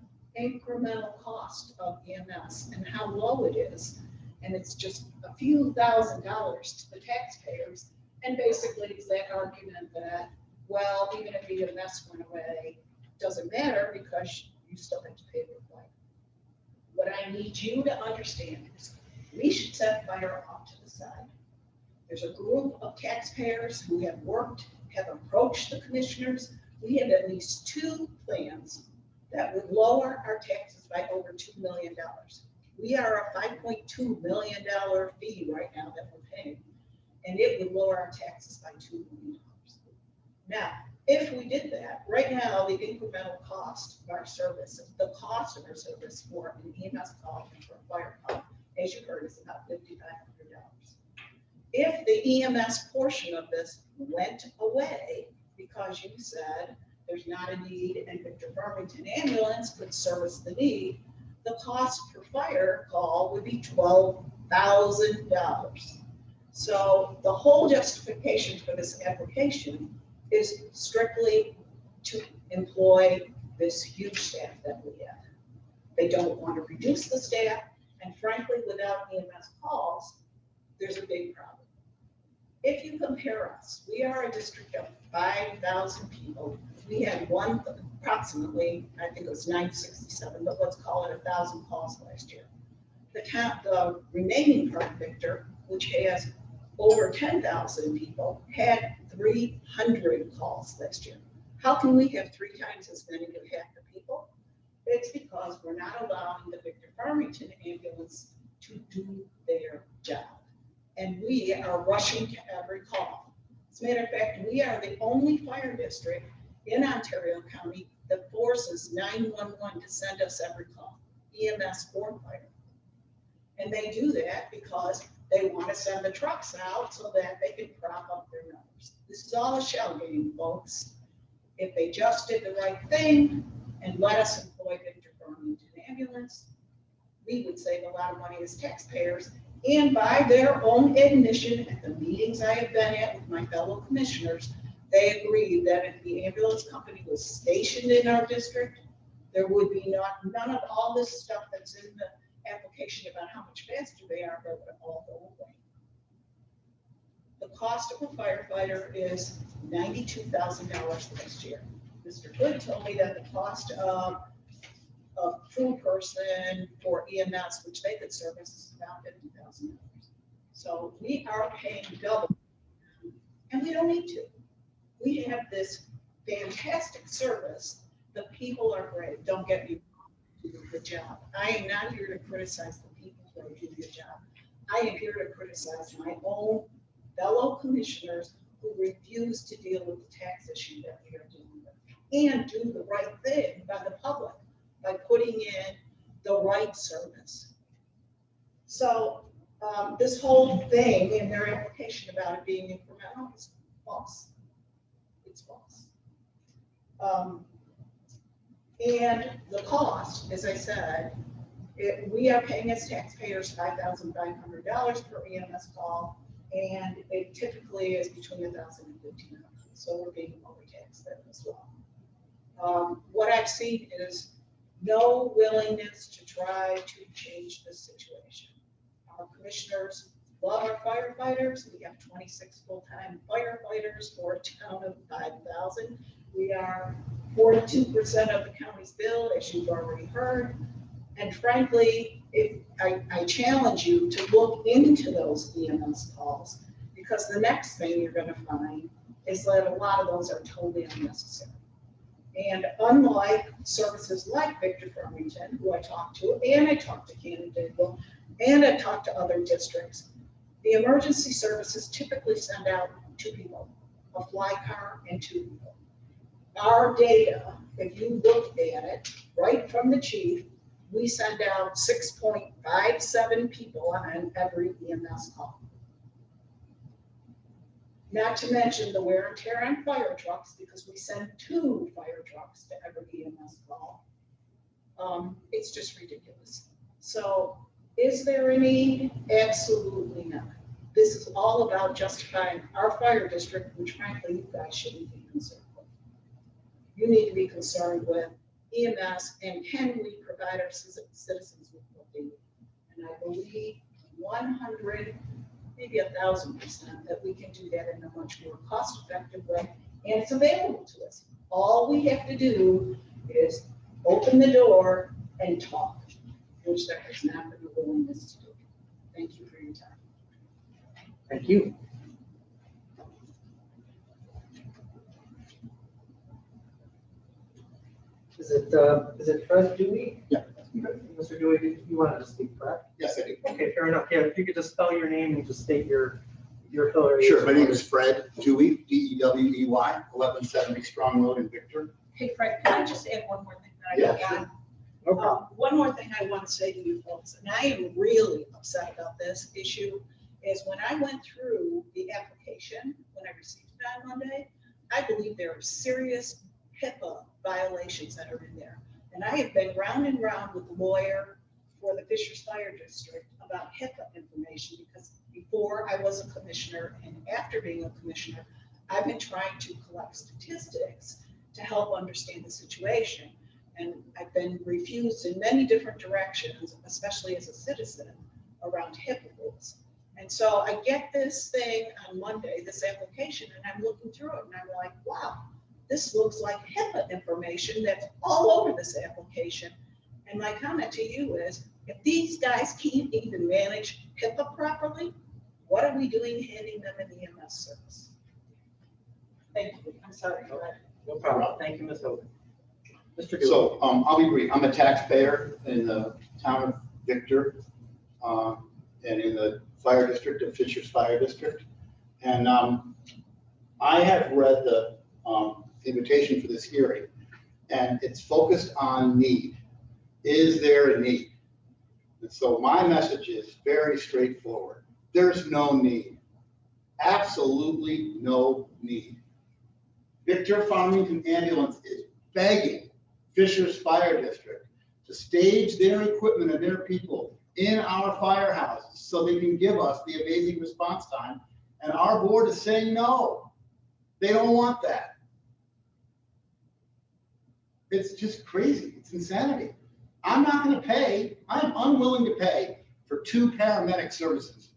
incremental cost of EMS and how low it is. And it's just a few $1,000s to the taxpayers. And basically it's that argument that, well, even if EMS went away, it doesn't matter because you still have to pay the flight. What I need you to understand is we should set fire off to the side. There's a group of taxpayers who have worked, have approached the commissioners. We have at least two plans that would lower our taxes by over $2 million. We are a $5.2 million fee right now that we're paying, and it would lower our taxes by $2 million. Now, if we did that, right now, the incremental cost of our service, the cost of our service for an EMS call and for a fire call, as you heard, is about $5,500. If the EMS portion of this went away because you said there's not a need and Victor Farmington Ambulance could service the need, the cost per fire call would be $12,000. So the whole justification for this application is strictly to employ this huge staff that we have. They don't want to reduce the staff, and frankly, without EMS calls, there's a big problem. If you compare us, we are a district of 5,000 people. We had approximately, I think it was 967, but let's call it 1,000 calls last year. The remaining part of Victor, which has over 10,000 people, had 300 calls last year. How can we have 3 times as many of half the people? It's because we're not allowing the Victor Farmington ambulance to do their job. And we are rushing to every call. As a matter of fact, we are the only fire district in Ontario County that forces 911 to send us every call, EMS or fire. And they do that because they want to send the trucks out so that they can prop up their numbers. This is all a shell game, folks. If they just did the right thing and let us employ Victor Farmington ambulance, we would save a lot of money as taxpayers. And by their own admission at the meetings I have been at with my fellow commissioners, they agree that if the ambulance company was stationed in our district, there would be none of all this stuff that's in the application about how much faster they are, that would all go away. The cost of a firefighter is $92,000 last year. Mr. Good told me that the cost of a crew person for EMS, which they could service, is about $50,000. So we are paying double, and we don't need to. We have this fantastic service. The people are great. Don't get me wrong, do a good job. I am not here to criticize the people who are doing the job. I am here to criticize my own fellow commissioners who refuse to deal with the tax issue that we are dealing with and do the right thing by the public by putting in the right service. So this whole thing in their application about it being incremental is false. It's false. And the cost, as I said, we are paying as taxpayers $5,500 per EMS call, and it typically is between $1,000 and $1,500. So we're being overtaxed there as well. What I've seen is no willingness to try to change the situation. Our commissioners love our firefighters. We have 26 full-time firefighters for a town of 5,000. We are 42% of the county's bill, as you've already heard. And frankly, I challenge you to look into those EMS calls, because the next thing you're going to find is that a lot of those are totally unnecessary. And unlike services like Victor Farmington, who I talked to, and I talked to Canandaigua, and I talked to other districts, the emergency services typically send out 2 people, a fly car and 2 people. Our data, if you look at it right from the chief, we send out 6.57 people on every EMS call. Not to mention the wear and tear on fire trucks, because we send 2 fire trucks to every EMS call. It's just ridiculous. So is there a need? Absolutely not. This is all about justifying our fire district, which frankly, you guys shouldn't be concerned with. You need to be concerned with EMS and can we provide our citizens with what they need? And I believe 100, maybe 1,000% that we can do that in a much more cost-effective way, and it's available to us. All we have to do is open the door and talk, which there has not been a willingness to do. Thank you for your time. Thank you. Is it Fred Dewey? Yeah. Mr. Dewey, you wanted to speak, correct? Yes, I do. Okay, fair enough. Yeah, if you could just spell your name and just state your affiliation. Sure, my name is Fred Dewey, Dewey, 1170 Strong Road in Victor. Hey, Fred, can I just add one more thing that I Yeah, forgot? No problem. One more thing I want to say to you folks, and I am really upset about this issue, is when I went through the application, when I received it on Monday, I believe there are serious HIPAA violations that are in there. And I have been round and round with the lawyer for the Fishers Fire District about HIPAA information, because before I was a commissioner and after being a commissioner, I've been trying to collect statistics to help understand the situation. And I've been refused in many different directions, especially as a citizen, around HIPAA rules. And so I get this thing on Monday, this application, and I'm looking through it and I'm like, wow, this looks like HIPAA information that's all over this application. And my comment to you is, if these guys can't even manage HIPAA properly, what are we doing handing them an EMS service? Thank you. I'm sorry for that. No problem. Thank you, Ms. Hogan. Mr. Dewey. So I'll be brief. I'm a taxpayer in the town of Victor and in the fire district of Fishers Fire District. And I have read the invitation for this hearing, and it's focused on need. Is there a need? And so my message is very straightforward. There's no need. Absolutely no need. Victor Farmington Ambulance is begging Fishers Fire District to stage their equipment and their people in our firehouses so they can give us the amazing response time. And our board is saying no. They don't want that. It's just crazy. It's insanity. I'm not going to pay. I'm unwilling to pay for 2 paramedic services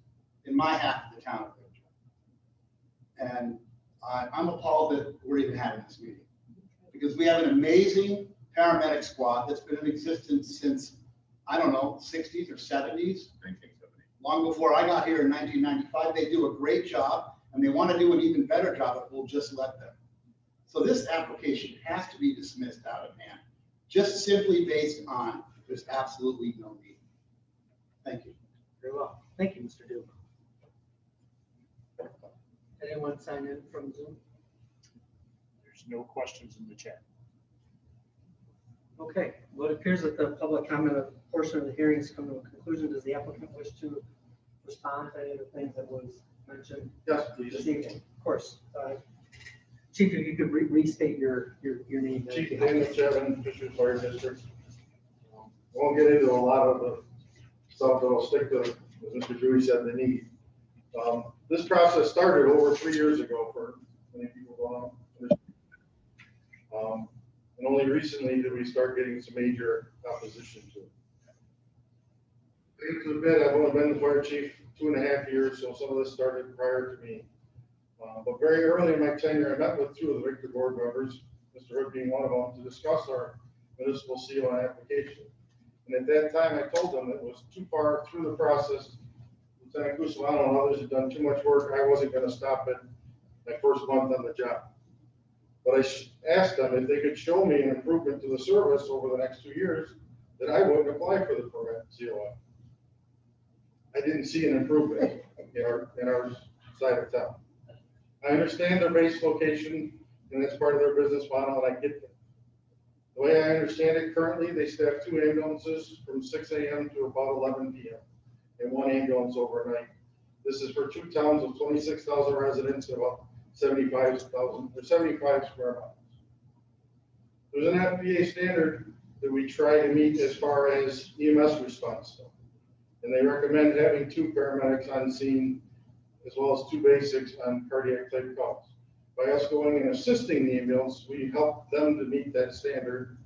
in my half of the town of Victor. And I'm appalled that we're even having this meeting, because we have an amazing paramedic squad that's been in existence since, I don't know, 60s or 70s. 1970. Long before I got here in 1995. They do a great job, and they want to do an even better job if we'll just let them. So this application has to be dismissed out of hand, just simply based on there's absolutely no need. Thank you. Very well. Thank you, Mr. Dewey. Anyone sign in from Zoom? There's no questions in the chat. Okay, well, it appears that the public comment portion of the hearing has come to a conclusion. Does the applicant wish to respond to any of the things that was mentioned Yes, this please. evening? Of course. Chief, if you could restate your name. Chief Daniel Chevin, Fishers Fire District. Won't get into a lot of the stuff, but I'll stick to, as Mr. Dewey said, the need. This process started over 3 years ago for many people going on. And only recently did we start getting some major opposition to it. To admit, I've only been the fire chief 2.5 years, so some of this started prior to me. But very early in my tenure, I met with 2 of the Victor board members, Mr. Hood being one of them, to discuss our municipal CO application. And at that time, I told them it was too far through the process. Lieutenant Gusevano and others had done too much work. I wasn't going to stop it my first month on the job. But I asked them if they could show me an improvement to the service over the next 2 years, that I wouldn't apply for the permit COA. I didn't see an improvement in our side of town. I understand their base location, and that's part of their business model, and I get that. The way I understand it, currently, they staff 2 ambulances from 6 a.m. to about 11 p.m. and 1 ambulance overnight. This is for 2 towns of 26,000 residents and about 75 square miles. There's an FBA standard that we try to meet as far as EMS response. And they recommend having 2 paramedics on scene, as well as 2 basics on cardiac type calls. By us going and assisting the ambulance, we help them to meet that standard.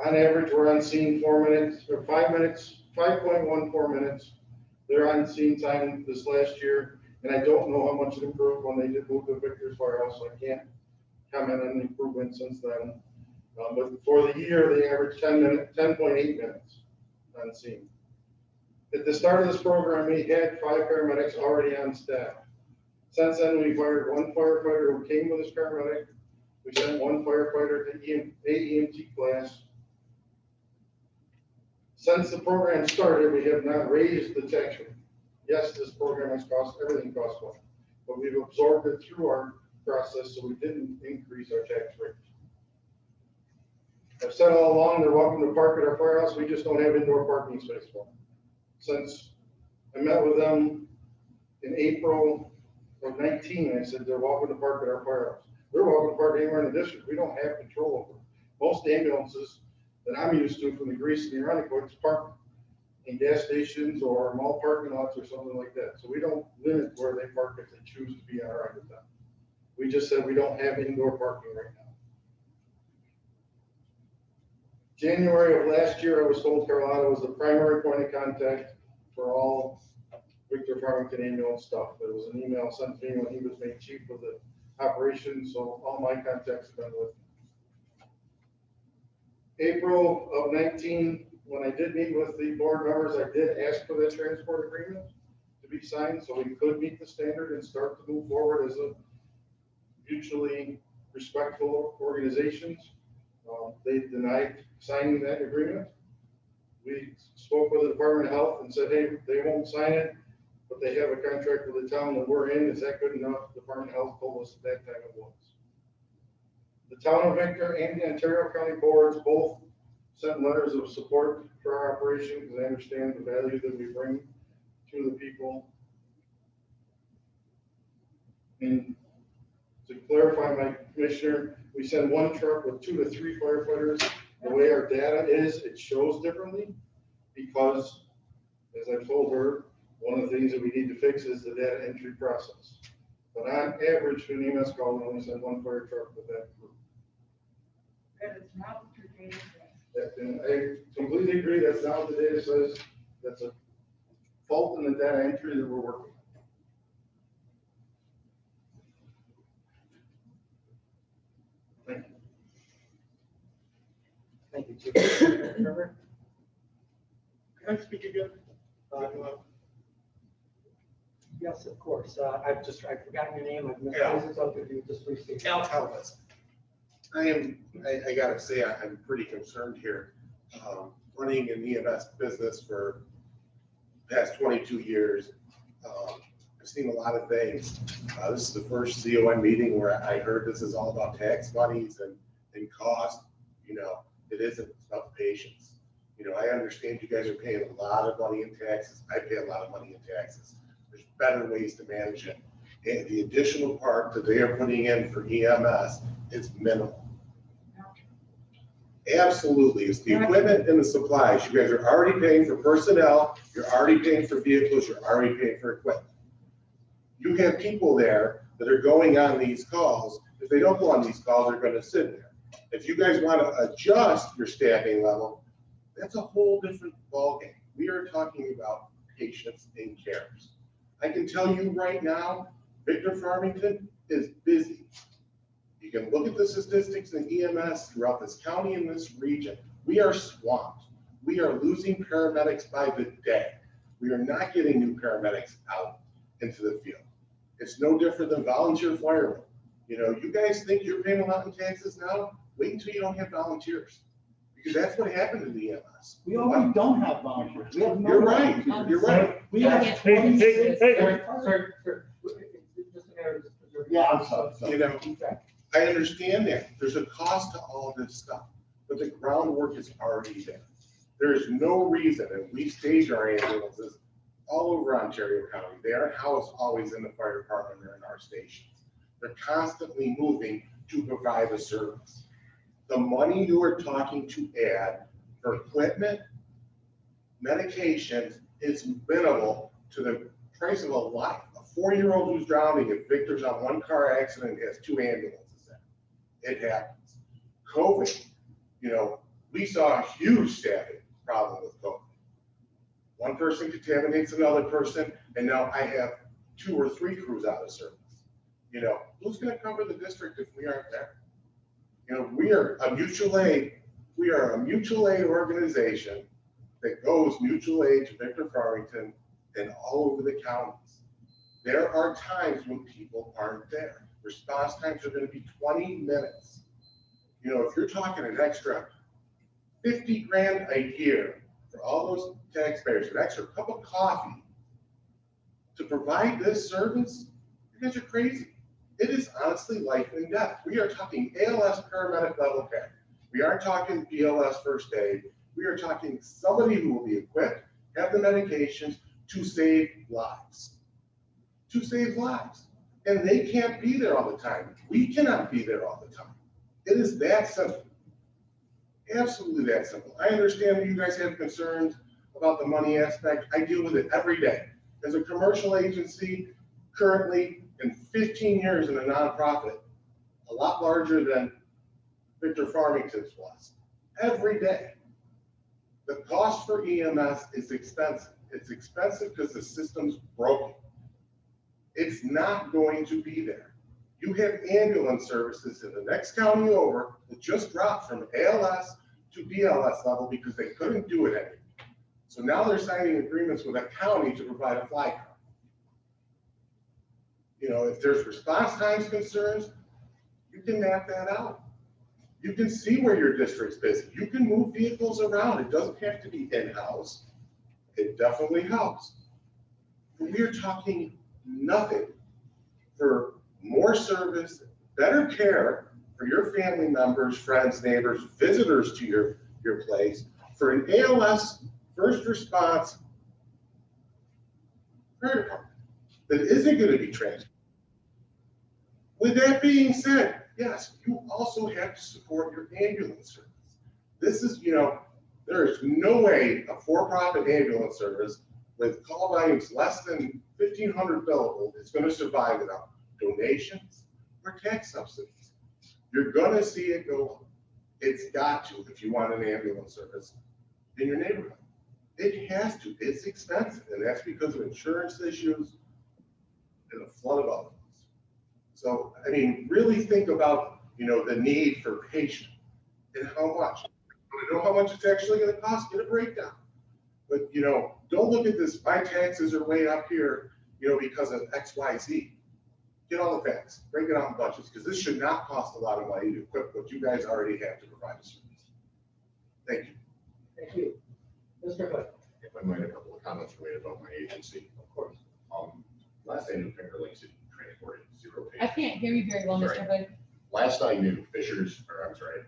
On average, we're on scene 4 minutes or 5 minutes, 5.14 minutes. Their on scene time this last year, and I don't know how much it improved when they did move to Victor's Firehouse, so I can't comment on the improvement since then. But for the year, they averaged 10.8 minutes on scene. At the start of this program, we had 5 paramedics already on staff. Since then, we've hired 1 firefighter who came with his paramedic. We sent 1 firefighter to AEMT class. Since the program started, we have not raised the tax rate. Yes, this program has cost, everything costs money, but we've absorbed it through our process, so we didn't increase our tax rate. I've said all along, they're welcome to park at our firehouse. We just don't have indoor parking space for them. Since I met with them in April of 19, I said, they're welcome to park at our firehouse. They're welcome to park anywhere in the district. We don't have control over them. Most ambulances that I'm used to from the grease and the running boards park in gas stations or mall parking lots or something like that. So we don't limit where they park if they choose to be on our end of town. We just said we don't have indoor parking right now. January of last year, I was told Carlotta was the primary point of contact for all Victor Farmington ambulance stuff. There was an email sent to me when he was made chief of the operation, so all my contacts have been with him. April of 19, when I did meet with the board members, I did ask for that transport agreement to be signed so we could meet the standard and start to move forward as a mutually respectful organizations. They denied signing that agreement. We spoke with the Department of Health and said, hey, they won't sign it, but they have a contract with the town that we're in. Is that good enough? The Department of Health told us at that time it was. The town of Victor and the Ontario County boards both sent letters of support for our operation because they understand the value that we bring to the people. And to clarify, my commissioner, we send one truck with 2 to 3 firefighters. The way our data is, it shows differently because, as I've told her, one of the things that we need to fix is the data entry process. But on average, for an EMS call, we only send 1 fire truck with that group. That is not what your data says. And I completely agree, that's not what the data says. That's a fault in the data entry that we're working on. Thank you, Chief. Trevor? Can I speak again? Yes, of course. I've forgotten your name. I've missed Al. it. So if you just restate. Al Talbot. I gotta say, I'm pretty concerned here. Running an EMS business for the past 22 years, I've seen a lot of things. This is the first CON meeting where I heard this is all about tax monies and cost. You know, it isn't, it's about the patients. You know, I understand you guys are paying a lot of money in taxes. I pay a lot of money in taxes. There's better ways to manage it. And the additional part that they are putting in for EMS is minimal. Absolutely, it's the equipment and the supplies. You guys are already paying for personnel, you're already paying for vehicles, you're already paying for equipment. You have people there that are going on these calls. If they don't go on these calls, they're gonna sit there. If you guys wanna adjust your staffing level, that's a whole different ballgame. We are talking about patients and cares. I can tell you right now, Victor Farmington is busy. You can look at the statistics in EMS throughout this county and this region. We are swamped. We are losing paramedics by the day. We are not getting new paramedics out into the field. It's no different than volunteer firemen. You know, you guys think you're paying a lot in taxes now? Wait until you don't have volunteers. Because that's what happened in the EMS. We already don't have volunteers. We have no. You're right, you're right. We have Hey, 26. hey. Sorry. Just a minute. Yeah, I'm sorry. You know, I understand that. There's a cost to all this stuff, but the groundwork is already there. There is no reason, and we stage our ambulances all over Ontario County. They aren't housed always in the fire department or in our stations. They're constantly moving to provide a service. The money you are talking to add for equipment, medications is minimal to the price of a life. A 4-year-old who's drowning, if Victor's on 1 car accident, has 2 ambulances in. It happens. COVID, you know, we saw a huge staffing problem with COVID. 1 person contaminates another person, and now I have 2 or 3 crews out of service. You know, who's gonna cover the district if we aren't there? You know, we are a mutual aid organization that goes mutual aid to Victor Farmington and all over the counties. There are times when people aren't there. Response times are gonna be 20 minutes. You know, if you're talking an extra 50 grand a year for all those taxpayers, an extra cup of coffee to provide this service, you guys are crazy. It is honestly life and death. We are talking ALS paramedic level care. We aren't talking BLS first aid. We are talking somebody who will be equipped, have the medications to save lives. To save lives. And they can't be there all the time. We cannot be there all the time. It is that simple. Absolutely that simple. I understand that you guys have concerns about the money aspect. I deal with it every day. As a commercial agency, currently in 15 years in a nonprofit, a lot larger than Victor Farmington's was. Every day. The cost for EMS is expensive. It's expensive because the system's broken. It's not going to be there. You have ambulance services in the next county over that just dropped from ALS to BLS level because they couldn't do it anymore. So now they're signing agreements with a county to provide a fly car. You know, if there's response times concerns, you can map that out. You can see where your district's busy. You can move vehicles around. It doesn't have to be in-house. It definitely helps. But we're talking nothing for more service, better care for your family members, friends, neighbors, visitors to your place, for an ALS first response fire department that isn't going to be transferred. With that being said, yes, you also have to support your ambulance service. This is, you know, there is no way a for-profit ambulance service with call volumes less than 1,500 billable is going to survive without donations or tax subsidies. You're going to see it go up. It's got to if you want an ambulance service in your neighborhood. It has to. It's expensive, and that's because of insurance issues and a flood of other ones. So, I mean, really think about, you know, the need for patient and how much. You know how much it's actually going to cost. Get a breakdown. But, you know, don't look at this, my taxes are way up here, you know, because of X, Y, Z. Get all the facts, break it out in budgets, because this should not cost a lot of money to equip what you guys already have to provide a service. Thank you. Thank you. Mr. Hood. If I might, a couple of comments for me about my agency. Of course. Last I knew, Finger Lakes had transported 0 I patients. can't hear you very well, Mr. Hood. Last I knew,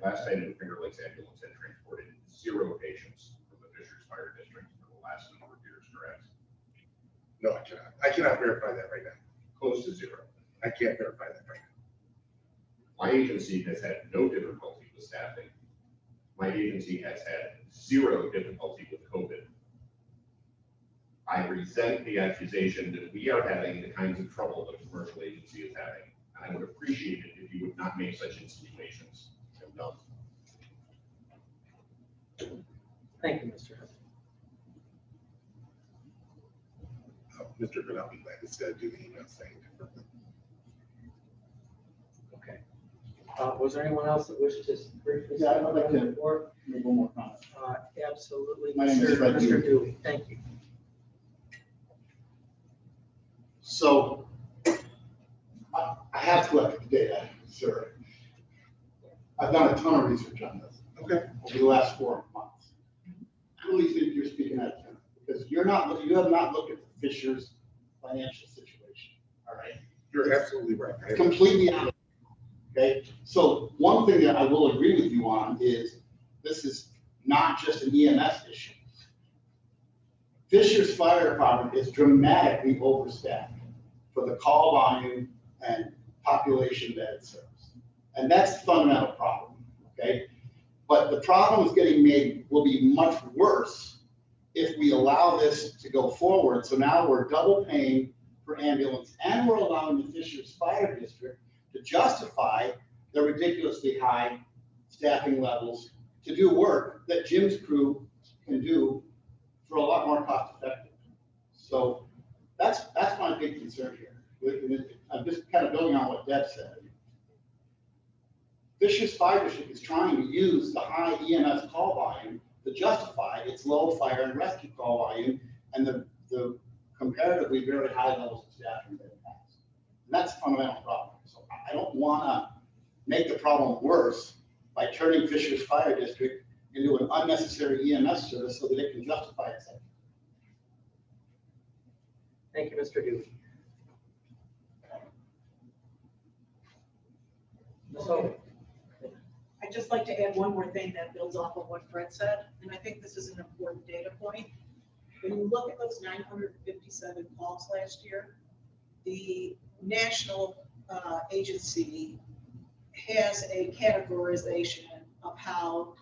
last I knew, Finger Lakes Ambulance had transported 0 patients from the Fishers Fire District for the last number of years, correct? No, I cannot. I cannot verify that right now. Close to 0. I can't verify that right now. My agency has had no difficulty with staffing. My agency has had 0 difficulty with COVID. I resent the accusation that we are having the kinds of trouble that a commercial agency is having. And I would appreciate it if you would not make such insinuations. I'm done. Thank you, Mr. Hood. Mr. Hood, I'll be glad to do the email saying. Okay. Was there anyone else that wished to briefly? Yeah, I'd like to- Or, Make one more comment. absolutely. My name is Fred Mr. Dewey. Dewey, thank you. So I have to look at the data, sir. I've done a ton of research on this. Okay. Over the last 4 months. I really think you're speaking out of turn because you have not looked at the Fishers financial situation. All right. You're absolutely right. Completely out of it. Okay. So one thing that I will agree with you on is this is not just an EMS issue. Fishers Fire Department is dramatically overstaffed for the call volume and population that it serves. And that's the fundamental problem, okay? But the problem is getting made will be much worse if we allow this to go forward. So now we're double paying for ambulance and we're allowing the Fishers Fire District to justify the ridiculously high staffing levels to do work that Jim's crew can do for a lot more cost effective. So that's my big concern here. I'm just kind of building on what Deb said. Fishers Fire District is trying to use the high EMS call volume to justify its low fire and rescue call volume and the comparatively very high levels of staffing that it has. And that's a fundamental problem. So I don't want to make the problem worse by turning Fishers Fire District into an unnecessary EMS service so that it can justify itself. Thank you, Mr. Dewey. So, I'd just like to add one more thing that builds off of what Fred said, and I think this is an important data point. When you look at those 957 calls last year, the national agency has a categorization of how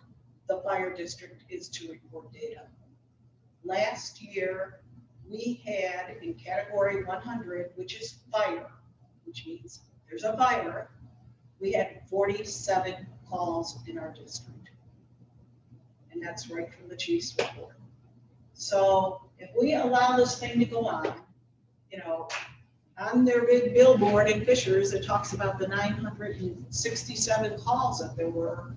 the fire district is to report data. Last year, we had in category 100, which is fire, which means there's a fire, we had 47 calls in our district. And that's right from the chief's report. So if we allow this thing to go on, you know, on their big billboard in Fishers, it talks about the 967 calls that there were,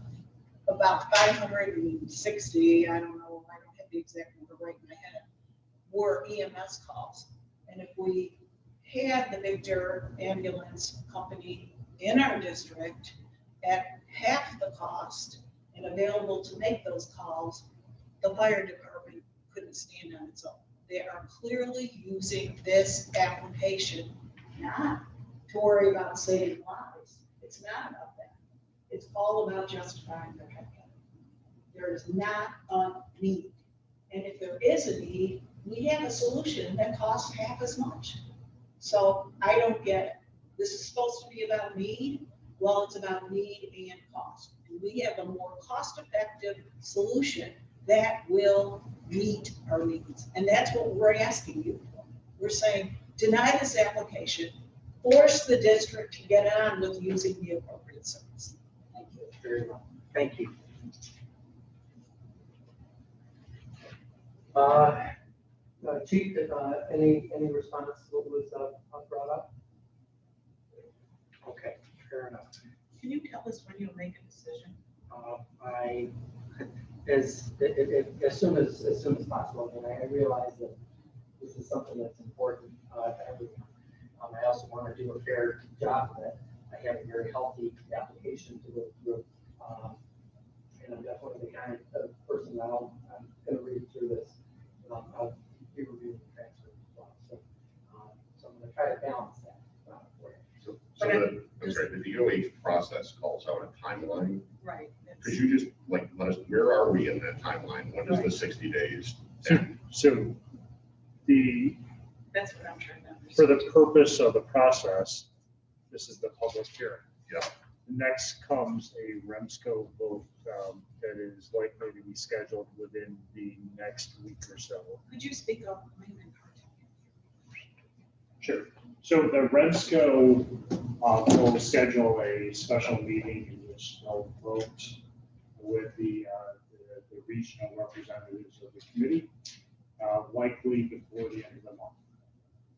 about 560, I don't know, I don't have the exact number right in my head, were EMS calls. And if we had the Victor Ambulance Company in our district at half the cost and available to make those calls, the fire department couldn't stand on its own. They are clearly using this application not to worry about saving lives. It's not about that. It's all about justifying their headcount. There is not a need. And if there is a need, we have a solution that costs half as much. So I don't get it. This is supposed to be about need. Well, it's about need and cost. And we have a more cost-effective solution that will meet our needs. And that's what we're asking you for. We're saying, deny this application, force the district to get on with using the appropriate service. Thank you. Very well. Thank you. Chief, any response to what was brought up? Okay, fair enough. Can you tell us when you'll make a decision? As soon as possible. And I realize that this is something that's important to everyone. I also want to do a fair job of it. I have a very healthy application to go through. And I'm definitely the kind of person that I'm going to read through this. I'll be reviewing the transfer as well. So I'm going to try to balance that for you. So the DOH process calls out a timeline. Right. Could you just let us, where are we in that timeline? When does the 60 days end? So That's what I'm trying to understand. for the purpose of the process, this is the public hearing. Yeah. Next comes a REMSCO vote that is likely to be scheduled within the next week or so. Could you speak up? Sure. So the REMSCO will schedule a special meeting in which they'll vote with the regional representatives of the committee, likely before the end of the month.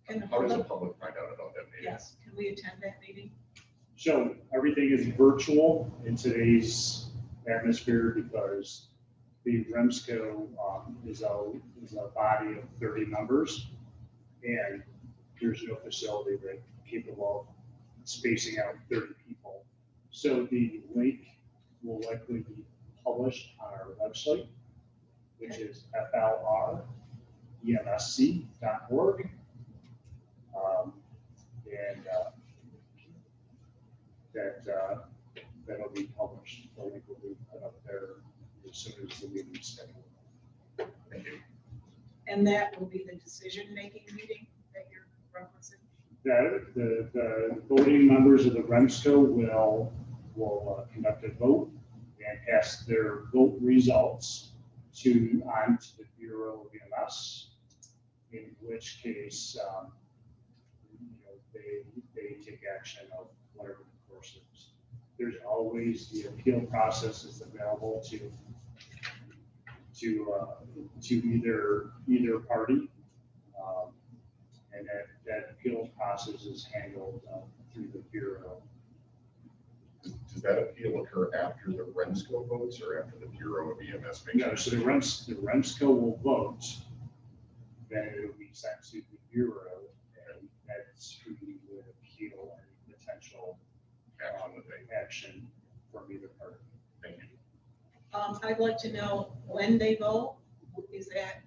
Can the How does the public, public find out about that meeting? yes, can we attend that meeting? So everything is virtual in today's atmosphere because the REMSCO is a body of 30 members, and there's no facility that's capable of spacing out 30 people. So the link will likely be published on our website, which is flremsc.org. That'll be published. The link will be put up there as soon as the meeting is scheduled. Thank you. And that will be the decision-making meeting that you're referencing? The voting members of the REMSCO will conduct a vote and pass their vote results on to the Bureau of EMS, in which case they take action of whatever the course is. There's always the appeal process is available to either party, and that appeal process is handled through the Bureau. Does that appeal occur after the REMSCO votes or after the Bureau of EMS makes? No, so the REMSCO will vote, then it'll be sent to the Bureau, and that's who we would appeal any potential action from either party. Thank you. I'd like to know when they vote. Is that,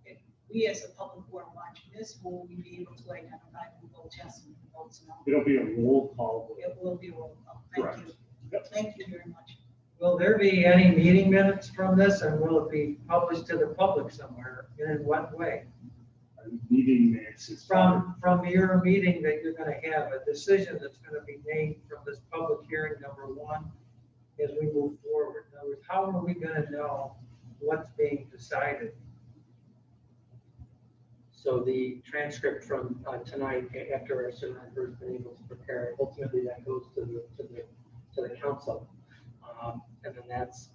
if we as a public who are watching this, will we be able to identify who votes yes and who votes no? It'll be a roll call vote. It will be a roll call. Thank Correct. you. Yep. Thank you very much. Will there be any meeting minutes from this, and will it be published to the public somewhere? And in what way? Meeting minutes is From your meeting that you're gonna have, a decision that's gonna be made from this public hearing, number one, as we move forward? In other words, how are we gonna know what's being decided? So the transcript from tonight, after our surveyor's been able to prepare, ultimately that goes to the council. And then that's,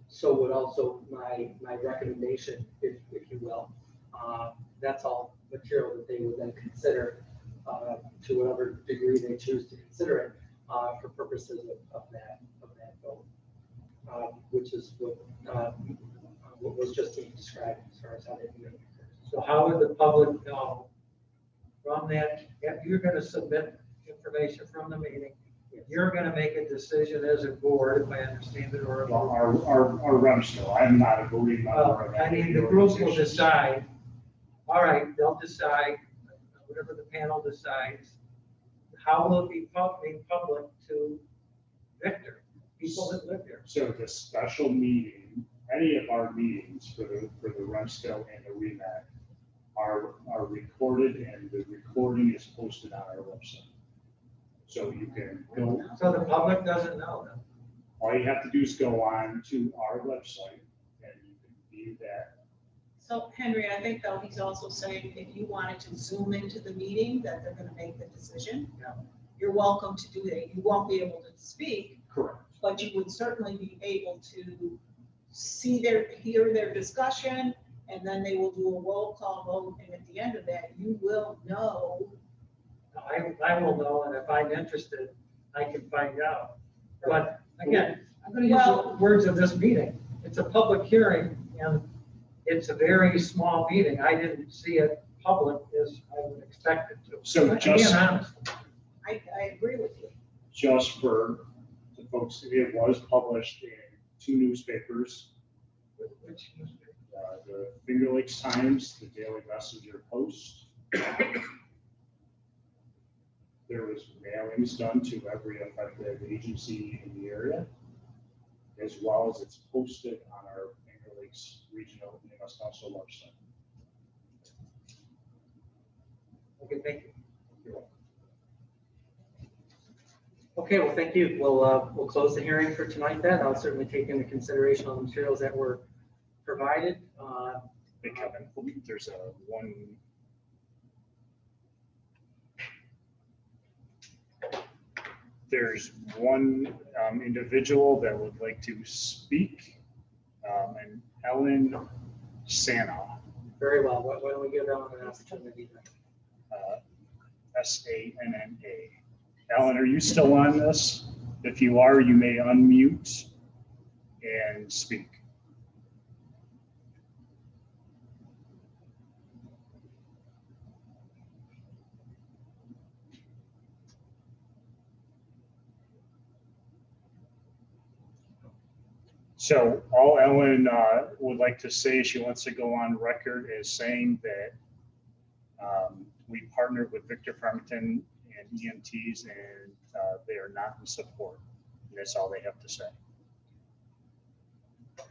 so would also my recommendation, if you will. That's all material that they would then consider to whatever degree they choose to consider it for purposes of that vote, which is what was just being described as far as how they do it. So how would the public know from that? If you're going to submit information from the meeting, you're going to make a decision as a board, if I understand it, or Well, our Remsco, I'm not a voting member well, of that. I mean, the group will decide. All right, they'll decide, whatever the panel decides. How will it be made public to Victor, people that live there? So the special meeting, any of our meetings for the Remsco and the REMAC are recorded, and the recording is posted on our website. So you can go, So the public doesn't know them. all you have to do is go on to our website and you can view that. So Henry, I think though he's also saying if you wanted to zoom into the meeting, that they're gonna make the decision. Yeah. You're welcome to do that. You won't be able to speak, Correct. but you would certainly be able to hear their discussion, and then they will do a roll call vote, and at the end of that, you will know. I will know, and if I'm interested, I can find out. But again, I'm going to use Well- the words of this meeting. It's a public hearing, and it's a very small meeting. I didn't see it public as I would expect it to. So I'm just- being honest. I agree with you. Just for the folks, it was published in 2 newspapers, Which newspaper? the Finger Lakes Times, the Daily Messenger Post. There was mailings done to every affected agency in the area, as well as it's posted on our Finger Lakes Regional EMS Council website. Okay, thank you. Okay, well, thank you. We'll close the hearing for tonight then. I'll certainly take into consideration all the materials that were provided. Hey, Kevin, there's one individual that would like to speak, and Ellen Sana, Very well. Why don't we give Ellen an opportunity then? Sanna. Ellen, are you still on this? If you are, you may unmute and speak. So all Ellen would like to say, she wants to go on record as saying that we partnered with Victor Farmington and EMTs, and they are not in support. And that's all they have to say.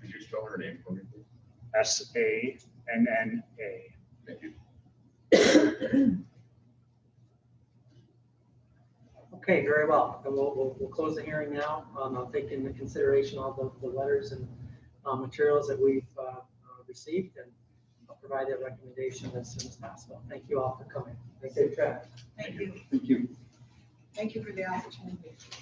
Could you spell her name for me, please? Sanna. Thank you. Okay, very well. Then we'll close the hearing now. I'll take into consideration all the letters and materials that we've received, and I'll provide that recommendation as soon as possible. Thank you all for coming. Safe travels. Thank you. Thank you. Thank you for the opportunity.